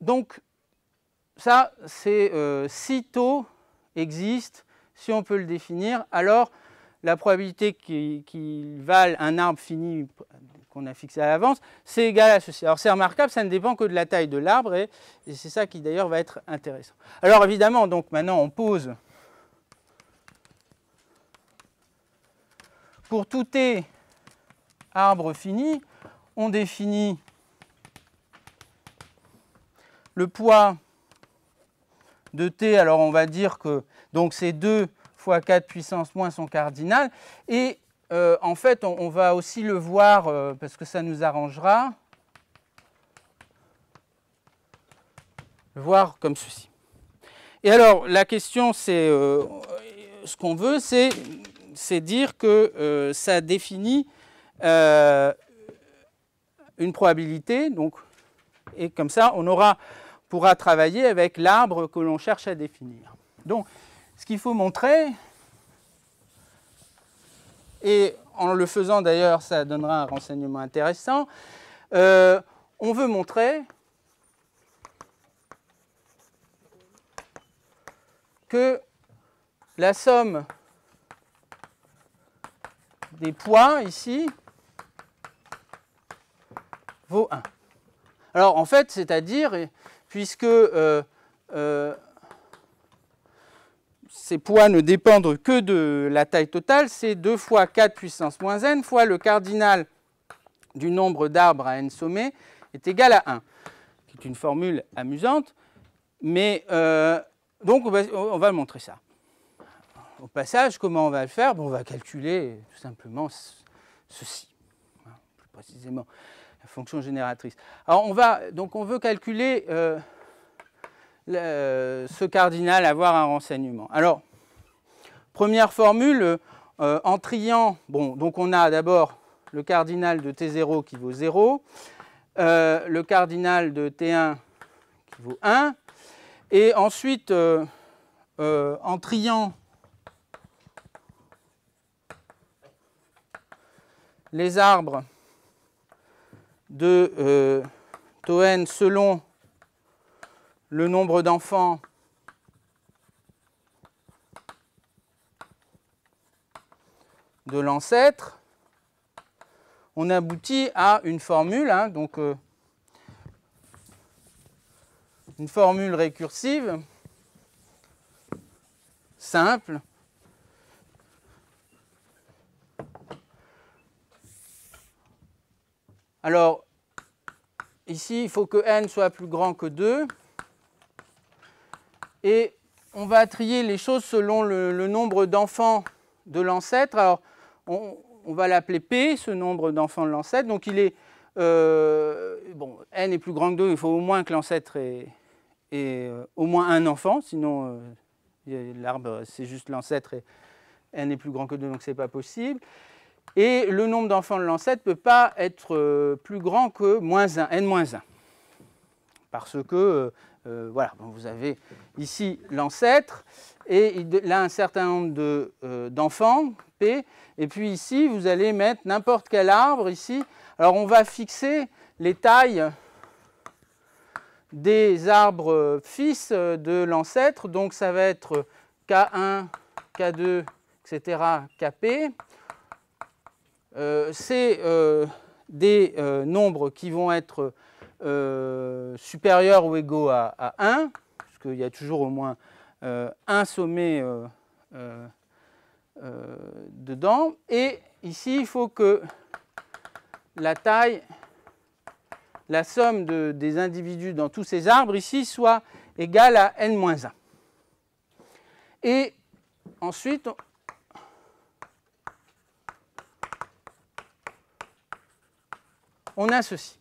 Donc, ça, c'est si tau existe, si on peut le définir, alors la probabilité qu'il vale un arbre fini qu'on a fixé à l'avance, c'est égal à ceci. Alors c'est remarquable, ça ne dépend que de la taille de l'arbre, et c'est ça qui d'ailleurs va être intéressant. Alors évidemment, donc maintenant on pose pour tout t arbre fini, on définit le poids de t, alors on va dire que donc c'est 2 fois 4 puissance moins son cardinal, et en fait on va aussi le voir, parce que ça nous arrangera, le voir comme ceci. Et alors la question c'est, ce qu'on veut c'est dire que ça définit une probabilité, donc, et comme ça on pourra travailler avec l'arbre que l'on cherche à définir. Donc, ce qu'il faut montrer, et en le faisant d'ailleurs, ça donnera un renseignement intéressant, on veut montrer que la somme des poids ici vaut 1. Alors, en fait, c'est-à-dire, puisque ces poids ne dépendent que de la taille totale, c'est 2 fois 4 puissance moins n fois le cardinal du nombre d'arbres à n sommés est égal à 1, qui est une formule amusante, mais donc on va montrer ça. Au passage, comment on va le faire? Bon, on va calculer tout simplement ceci, plus précisément la fonction génératrice. Alors on veut calculer ce cardinal, avoir un renseignement. Alors, première formule, en triant, bon, donc on a d'abord le cardinal de T0 qui vaut 0, le cardinal de T1 qui vaut 1, et ensuite, en triant les arbres de tau n selon le nombre d'enfants de l'ancêtre, on aboutit à une formule, hein, donc une formule récursive simple. Alors, ici, il faut que n soit plus grand que 2. Et on va trier les choses selon le nombre d'enfants de l'ancêtre. Alors, on va l'appeler P, ce nombre d'enfants de l'ancêtre. Donc, il est, bon, n est plus grand que 2, il faut au moins que l'ancêtre ait au moins un enfant, sinon l'arbre, c'est juste l'ancêtre et n est plus grand que 2, donc ce n'est pas possible. Et le nombre d'enfants de l'ancêtre ne peut pas être plus grand que -1, n-1. Parce que, voilà, vous avez ici l'ancêtre, et il a un certain nombre d'enfants, P, et puis ici, vous allez mettre n'importe quel arbre, ici. Alors, on va fixer les tailles des arbres fils de l'ancêtre, donc ça va être K1, K2, etc., Kp. C'est des nombres qui vont être supérieurs ou égaux à 1, puisqu'il y a toujours au moins un sommet dedans. Et ici, il faut que la taille, la somme des individus dans tous ces arbres ici soit égale à n-1. Et ensuite, on a ceci.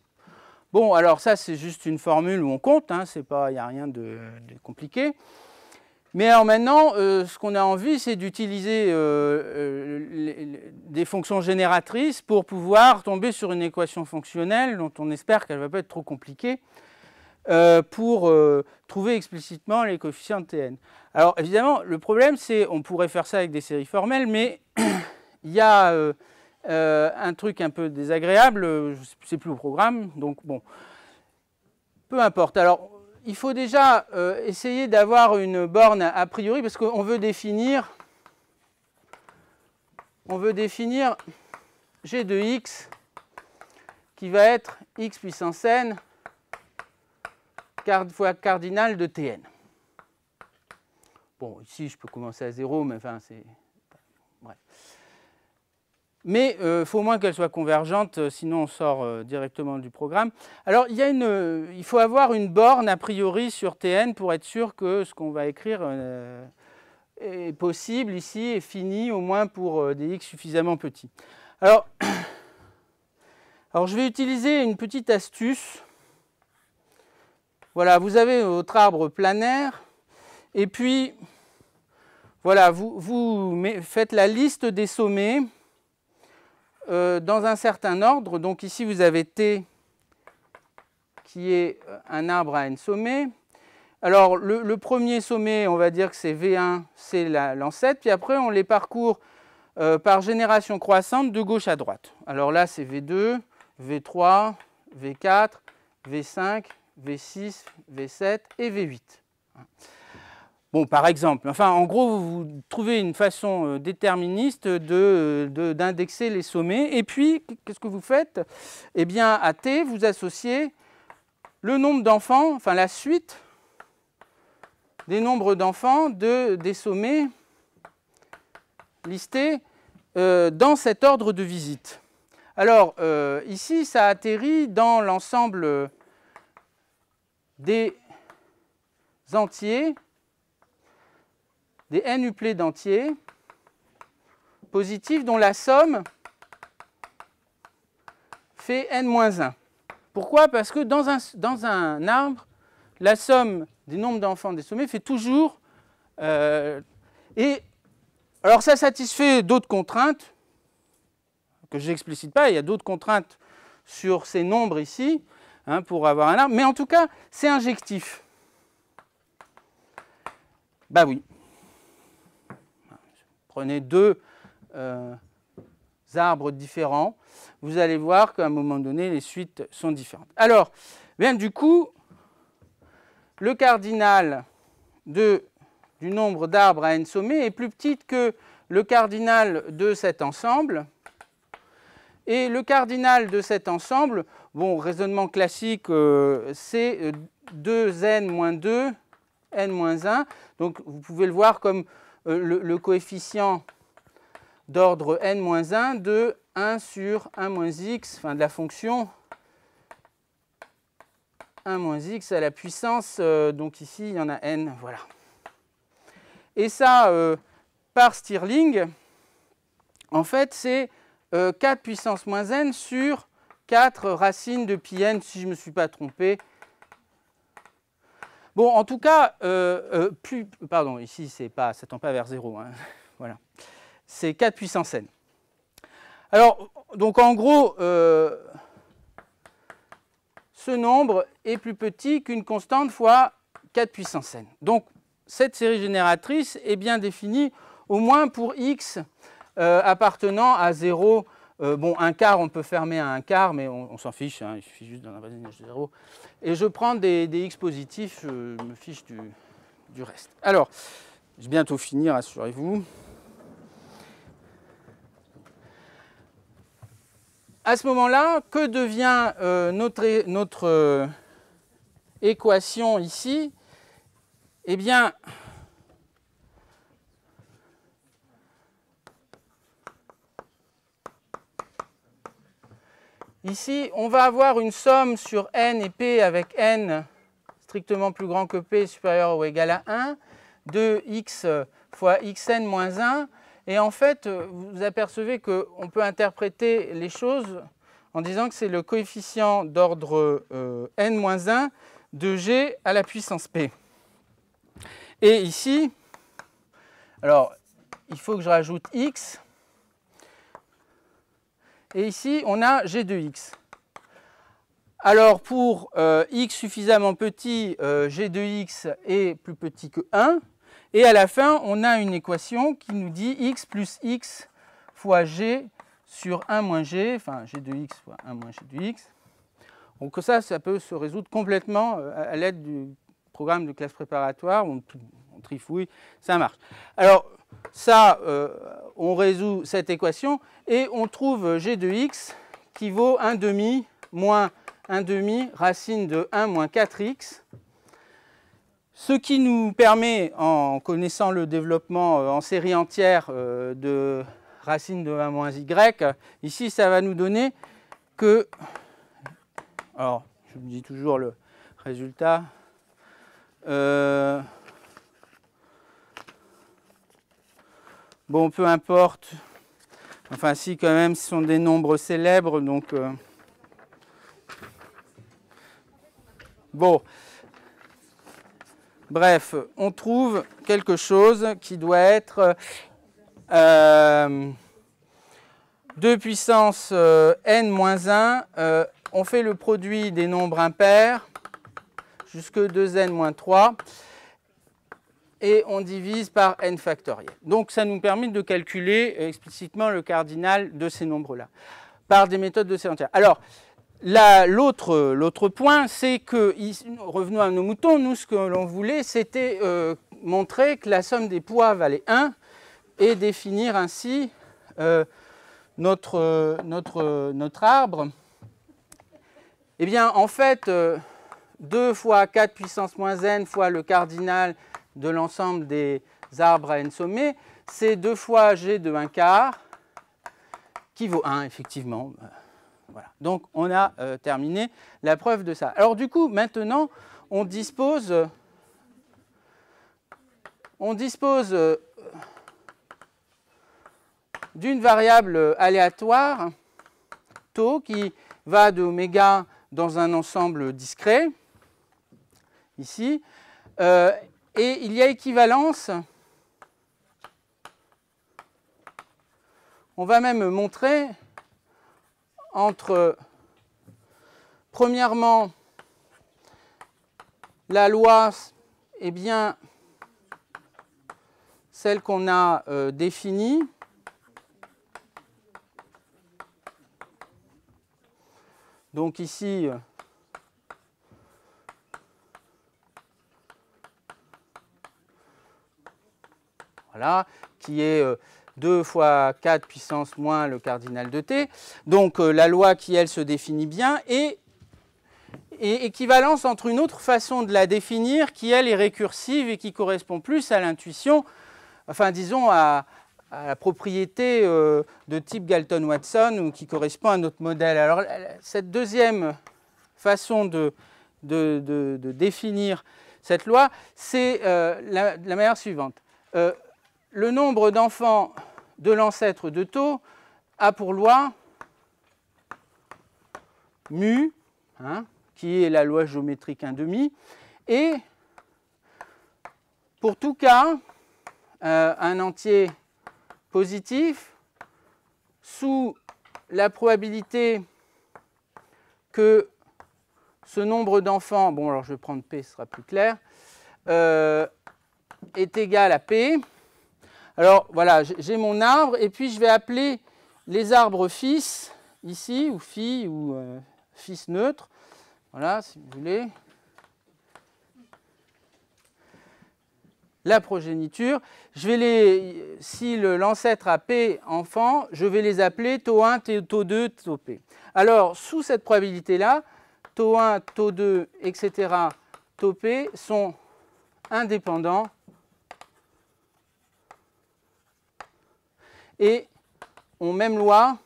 Bon, alors ça, c'est juste une formule où on compte, hein, il n'y a rien de compliqué. Mais alors maintenant, ce qu'on a envie, c'est d'utiliser des fonctions génératrices pour pouvoir tomber sur une équation fonctionnelle dont on espère qu'elle ne va pas être trop compliquée pour trouver explicitement les coefficients de Tn. Alors évidemment, le problème, c'est on pourrait faire ça avec des séries formelles, mais il y a un truc un peu désagréable, c'est plus au programme, donc bon, peu importe. Alors, il faut déjà essayer d'avoir une borne a priori, parce qu'on veut définir g de x qui va être x puissance n fois cardinal de Tn. Bon, ici, je peux commencer à 0, mais enfin, c'est... Bref. Mais il faut au moins qu'elle soit convergente, sinon on sort directement du programme. Alors, il faut avoir une borne a priori sur Tn pour être sûr que ce qu'on va écrire est possible ici et fini, au moins pour des x suffisamment petits. Alors, je vais utiliser une petite astuce. Voilà, vous avez votre arbre planaire, et puis, voilà, vous faites la liste des sommets dans un certain ordre. Donc ici, vous avez T qui est un arbre à n sommets. Alors, le premier sommet, on va dire que c'est V1, c'est l'ancêtre. Puis après, on les parcourt par génération croissante de gauche à droite. Alors là, c'est V2, V3, V4, V5, V6, V7 et V8. Bon, par exemple, enfin, en gros, vous trouvez une façon déterministe d'indexer les sommets. Et puis, qu'est-ce que vous faites? Eh bien, à T, vous associez le nombre d'enfants, enfin la suite des nombres d'enfants des sommets listés dans cet ordre de visite. Alors, ici, ça atterrit dans l'ensemble des entiers, des n-uplés d'entiers positifs dont la somme fait n-1. Pourquoi? Parce que dans un arbre, la somme des nombres d'enfants des sommets fait toujours... et alors ça satisfait d'autres contraintes que je n'explicite pas. Il y a d'autres contraintes sur ces nombres ici, hein, pour avoir un arbre. Mais en tout cas, c'est injectif. Bah oui. Prenez deux arbres différents. Vous allez voir qu'à un moment donné, les suites sont différentes. Alors, bien, du coup, le cardinal du nombre d'arbres à n sommets est plus petit que le cardinal de cet ensemble. Et le cardinal de cet ensemble, bon, raisonnement classique, c'est 2n moins 2, n moins 1. Donc vous pouvez le voir comme le coefficient d'ordre n moins 1 de 1 sur 1 moins x, enfin de la fonction 1 moins x à la puissance, donc ici il y en a n, voilà. Et ça, par Stirling, en fait c'est 4 puissance moins n sur 4 racines de pi n, si je ne me suis pas trompé. Bon, en tout cas, pardon, ici ça ne tend pas vers 0, hein, voilà. C'est 4 puissance n. Alors, donc en gros, ce nombre est plus petit qu'une constante fois 4 puissance n. Donc, cette série génératrice est bien définie, au moins pour x appartenant à 0. Bon, un quart, on peut fermer à un quart, mais on s'en fiche, hein, il suffit juste d'un voisinage de 0. Et je prends des x positifs, je me fiche du reste. Alors, je vais bientôt finir, rassurez-vous. À ce moment-là, que devient notre équation ici? Eh bien, ici, on va avoir une somme sur n et p avec n strictement plus grand que p supérieur ou égal à 1 de x fois xn moins 1. Et en fait, vous apercevez qu'on peut interpréter les choses en disant que c'est le coefficient d'ordre n-1 de g à la puissance p. Et ici, alors, il faut que je rajoute x. Et ici, on a g de x. Alors, pour x suffisamment petit, g de x est plus petit que 1. Et à la fin, on a une équation qui nous dit x plus x fois g sur 1 moins g, enfin g de x fois 1 moins g de x. Donc ça peut se résoudre complètement à l'aide du programme de classe préparatoire, on trifouille, ça marche. Alors ça, on résout cette équation et on trouve g de x qui vaut 1 demi moins 1 demi racine de 1 moins 4x. Ce qui nous permet, en connaissant le développement en série entière de racine de 1 moins y, ici ça va nous donner que, alors je vous dis toujours le résultat, bon peu importe, enfin si quand même ce sont des nombres célèbres, donc bon. Bref, on trouve quelque chose qui doit être 2 puissance n-1. On fait le produit des nombres impairs jusque 2n-3 et on divise par n factoriel. Donc ça nous permet de calculer explicitement le cardinal de ces nombres-là par des méthodes de série entière. Alors, l'autre point, c'est que, revenons à nos moutons, nous ce que l'on voulait, c'était montrer que la somme des poids valait 1 et définir ainsi notre arbre. Eh bien, en fait, 2 fois 4 puissance moins n fois le cardinal de l'ensemble des arbres à n sommets, c'est 2 fois g de 1 quart, qui vaut 1, effectivement. Voilà. Donc, on a terminé la preuve de ça. Alors, du coup, maintenant, on dispose d'une variable aléatoire, tau, qui va de oméga dans un ensemble discret, ici, et il y a équivalence, on va même montrer, entre, premièrement, la loi est bien celle qu'on a définie, donc ici, voilà, qui est 2 fois 4 puissance moins le cardinal de t. Donc la loi qui, elle, se définit bien, et équivalence entre une autre façon de la définir qui, elle, est récursive et qui correspond plus à l'intuition, enfin disons à la propriété de type Galton-Watson, ou qui correspond à notre modèle. Alors cette deuxième façon de définir cette loi, c'est la manière suivante. Le nombre d'enfants de l'ancêtre de tau a pour loi mu, hein, qui est la loi géométrique 1/2, et pour tout cas, un entier positif sous la probabilité que ce nombre d'enfants, bon alors je vais prendre P, ce sera plus clair, est égal à P. Alors voilà, j'ai mon arbre, et puis je vais appeler les arbres fils, ici, ou filles, ou fils neutre. Voilà, si vous voulez. La progéniture, je vais si l'ancêtre a P enfants, je vais les appeler tau 1, tau 2, tau P. Alors, sous cette probabilité-là, tau 1, tau 2, etc., tau P sont indépendants et ont même loi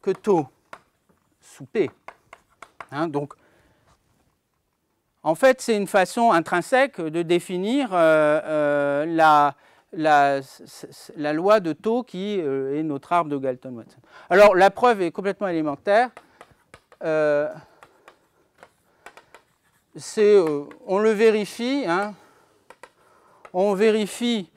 que tau sous P. Hein, donc, en fait, c'est une façon intrinsèque de définir la loi de tau qui est notre arbre de Galton-Watson. Alors, la preuve est complètement élémentaire. On le vérifie. Hein, on vérifie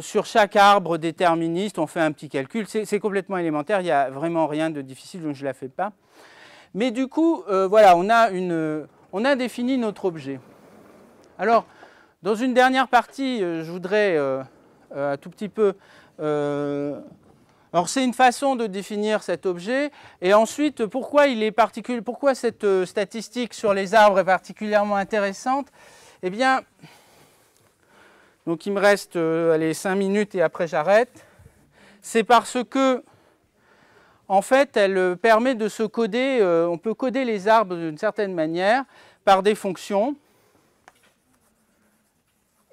sur chaque arbre déterministe, on fait un petit calcul. C'est complètement élémentaire, il n'y a vraiment rien de difficile, donc je ne la fais pas. Mais du coup, voilà, on a défini notre objet. Alors, dans une dernière partie, je voudrais un tout petit peu... alors, c'est une façon de définir cet objet. Et ensuite, pourquoi cette statistique sur les arbres est particulièrement intéressante? Eh bien, donc il me reste 5 minutes et après j'arrête. C'est parce que, en fait, elle permet de se coder, on peut coder les arbres d'une certaine manière par des fonctions,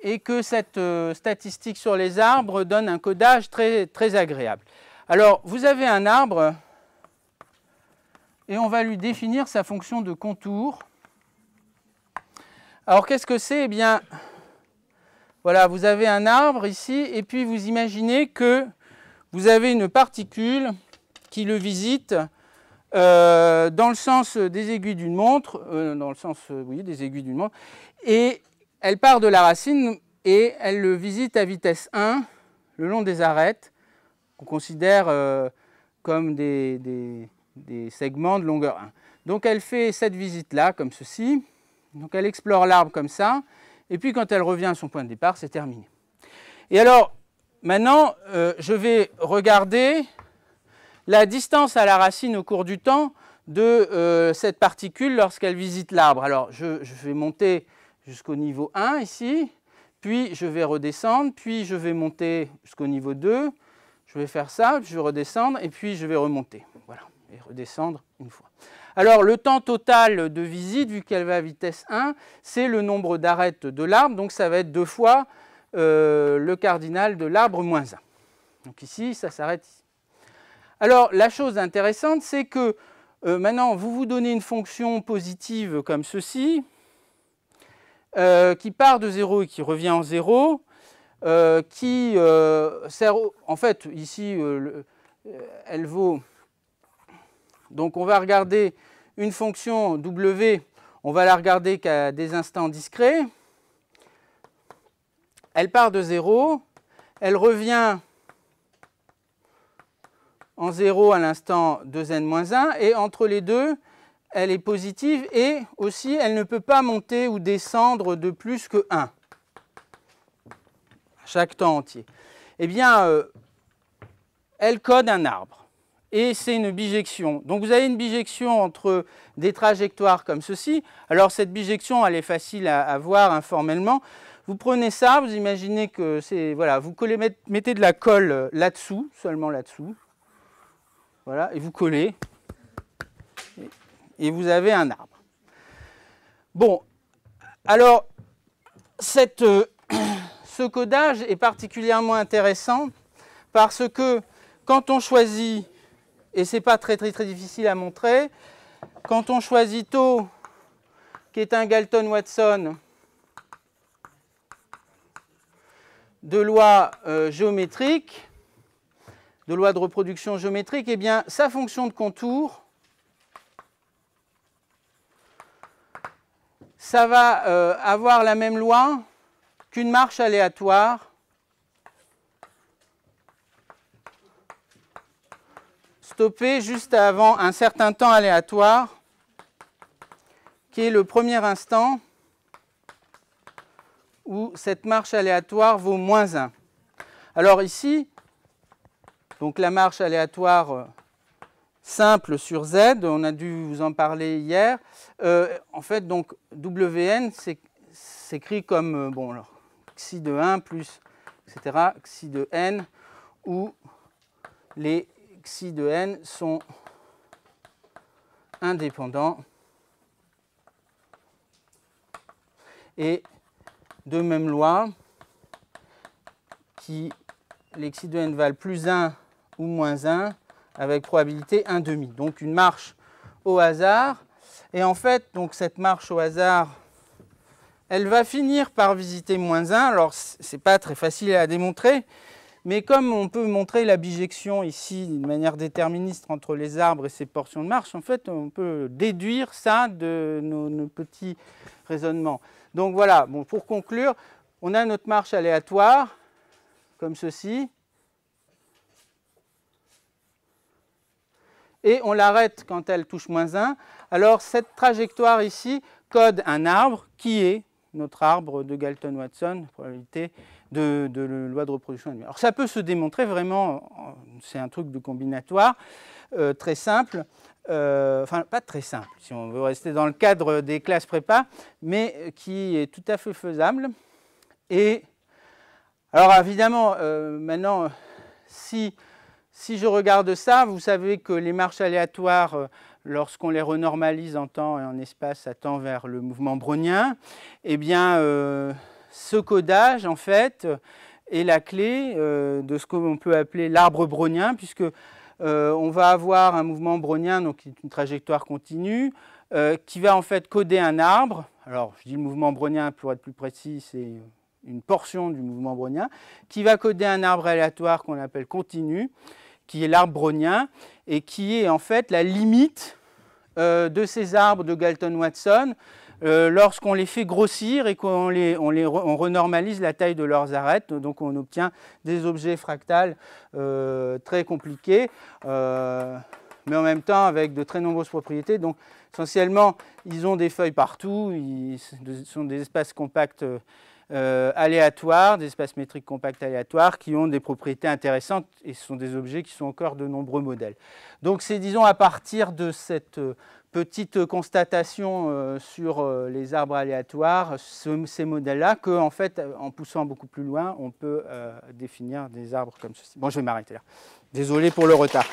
et que cette statistique sur les arbres donne un codage très, très agréable. Alors, vous avez un arbre, et on va lui définir sa fonction de contour. Alors, qu'est-ce que c'est? Eh bien, voilà, vous avez un arbre ici, et puis vous imaginez que vous avez une particule qui le visite dans le sens des aiguilles d'une montre, des aiguilles d'une montre, et elle part de la racine et elle le visite à vitesse 1 le long des arêtes, qu'on considère comme des segments de longueur 1. Donc elle fait cette visite-là, comme ceci, donc elle explore l'arbre comme ça, et puis quand elle revient à son point de départ, c'est terminé. Et alors, maintenant, je vais regarder la distance à la racine au cours du temps de cette particule lorsqu'elle visite l'arbre. Alors, je vais monter jusqu'au niveau 1 ici, puis je vais redescendre, puis je vais monter jusqu'au niveau 2, je vais faire ça, puis je vais redescendre, et puis je vais remonter. Voilà, et redescendre une fois. Alors, le temps total de visite, vu qu'elle va à vitesse 1, c'est le nombre d'arêtes de l'arbre, donc ça va être 2 fois le cardinal de l'arbre moins 1. Donc ici, ça s'arrête ici. Alors, la chose intéressante, c'est que maintenant, vous vous donnez une fonction positive comme ceci, qui part de 0 et qui revient en 0, qui sert, en fait, ici, elle vaut... Donc, on va regarder une fonction W, on va la regarder qu'à des instants discrets. Elle part de 0, elle revient en 0 à l'instant 2n-1, et entre les deux, elle est positive, et aussi, elle ne peut pas monter ou descendre de plus que 1, à chaque temps entier. Eh bien, elle code un arbre, et c'est une bijection. Donc, vous avez une bijection entre des trajectoires comme ceci. Alors, cette bijection, elle est facile à voir informellement. Vous prenez ça, vous imaginez que c'est... Voilà, vous mettez de la colle là-dessous, seulement là-dessous. Voilà, et vous collez. Et vous avez un arbre. Bon, alors, ce codage est particulièrement intéressant parce que quand on choisit, et ce n'est pas très difficile à montrer, quand on choisit tau, qui est un Galton-Watson de loi géométrique, de loi de reproduction géométrique, eh bien, sa fonction de contour, ça va avoir la même loi qu'une marche aléatoire stoppée juste avant un certain temps aléatoire, qui est le premier instant où cette marche aléatoire vaut moins 1. Alors ici, donc la marche aléatoire simple sur Z, on a dû vous en parler hier. En fait, donc Wn s'écrit comme bon, alors, xi de 1 plus, etc., xi de n, où les xi de n sont indépendants. Et de même loi, qui les xi de n valent plus 1 ou moins 1, avec probabilité 1,5. Donc une marche au hasard. Et en fait, donc cette marche au hasard, elle va finir par visiter moins 1. Alors, ce n'est pas très facile à démontrer, mais comme on peut montrer la bijection ici de manière déterministe entre les arbres et ces portions de marche, en fait, on peut déduire ça de nos petits raisonnements. Donc voilà, bon, pour conclure, on a notre marche aléatoire, comme ceci. Et on l'arrête quand elle touche moins 1. Alors cette trajectoire ici code un arbre qui est notre arbre de Galton-Watson, probabilité de loi de reproduction annuelle. Alors ça peut se démontrer vraiment, c'est un truc de combinatoire, très simple, enfin pas très simple si on veut rester dans le cadre des classes prépa, mais qui est tout à fait faisable. Et alors évidemment, maintenant, si je regarde ça, vous savez que les marches aléatoires, lorsqu'on les renormalise en temps et en espace, ça tend vers le mouvement brownien. Eh bien, ce codage, en fait, est la clé de ce qu'on peut appeler l'arbre brownien, puisque on va avoir un mouvement brownien, donc une trajectoire continue, qui va en fait coder un arbre. Alors, je dis le mouvement brownien, pour être plus précis, c'est une portion du mouvement brownien, qui va coder un arbre aléatoire qu'on appelle continu, qui est l'arbre brownien, et qui est en fait la limite de ces arbres de Galton-Watson lorsqu'on les fait grossir et qu'on renormalise la taille de leurs arêtes. Donc on obtient des objets fractales très compliqués, mais en même temps avec de très nombreuses propriétés. Donc essentiellement, ils ont des feuilles partout, ils sont des espaces compacts aléatoires, des espaces métriques compacts aléatoires qui ont des propriétés intéressantes et ce sont des objets qui sont encore de nombreux modèles. Donc c'est, disons, à partir de cette petite constatation sur les arbres aléatoires, ces modèles-là, qu'en fait, en poussant beaucoup plus loin, on peut définir des arbres comme ceci. Bon, je vais m'arrêter là. Désolé pour le retard.